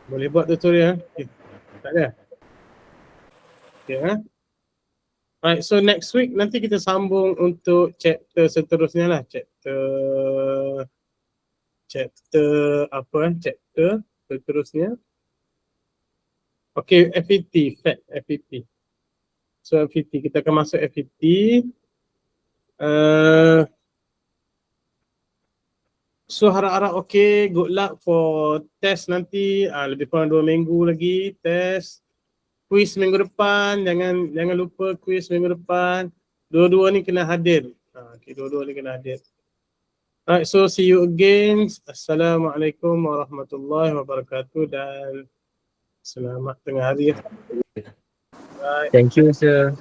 Boleh buat tutorial? Okay. Tak ada? Okay, Right, so next week nanti kita sambung untuk chapter seterusnya lah. Chapter seterusnya. Okay, FET, FET. So FET, kita akan masuk FET. So harap-harap okay, good luck for test nanti. Lebih kurang 2 minggu lagi test. Quiz minggu depan, jangan lupa quiz minggu depan. Dua-dua ni kena hadir. Okay, dua-dua ni kena hadir. Alright, so see you again. Assalamualaikum warahmatullahi wabarakatuh dan selamat tengah hari. Bye. Thank you, sir.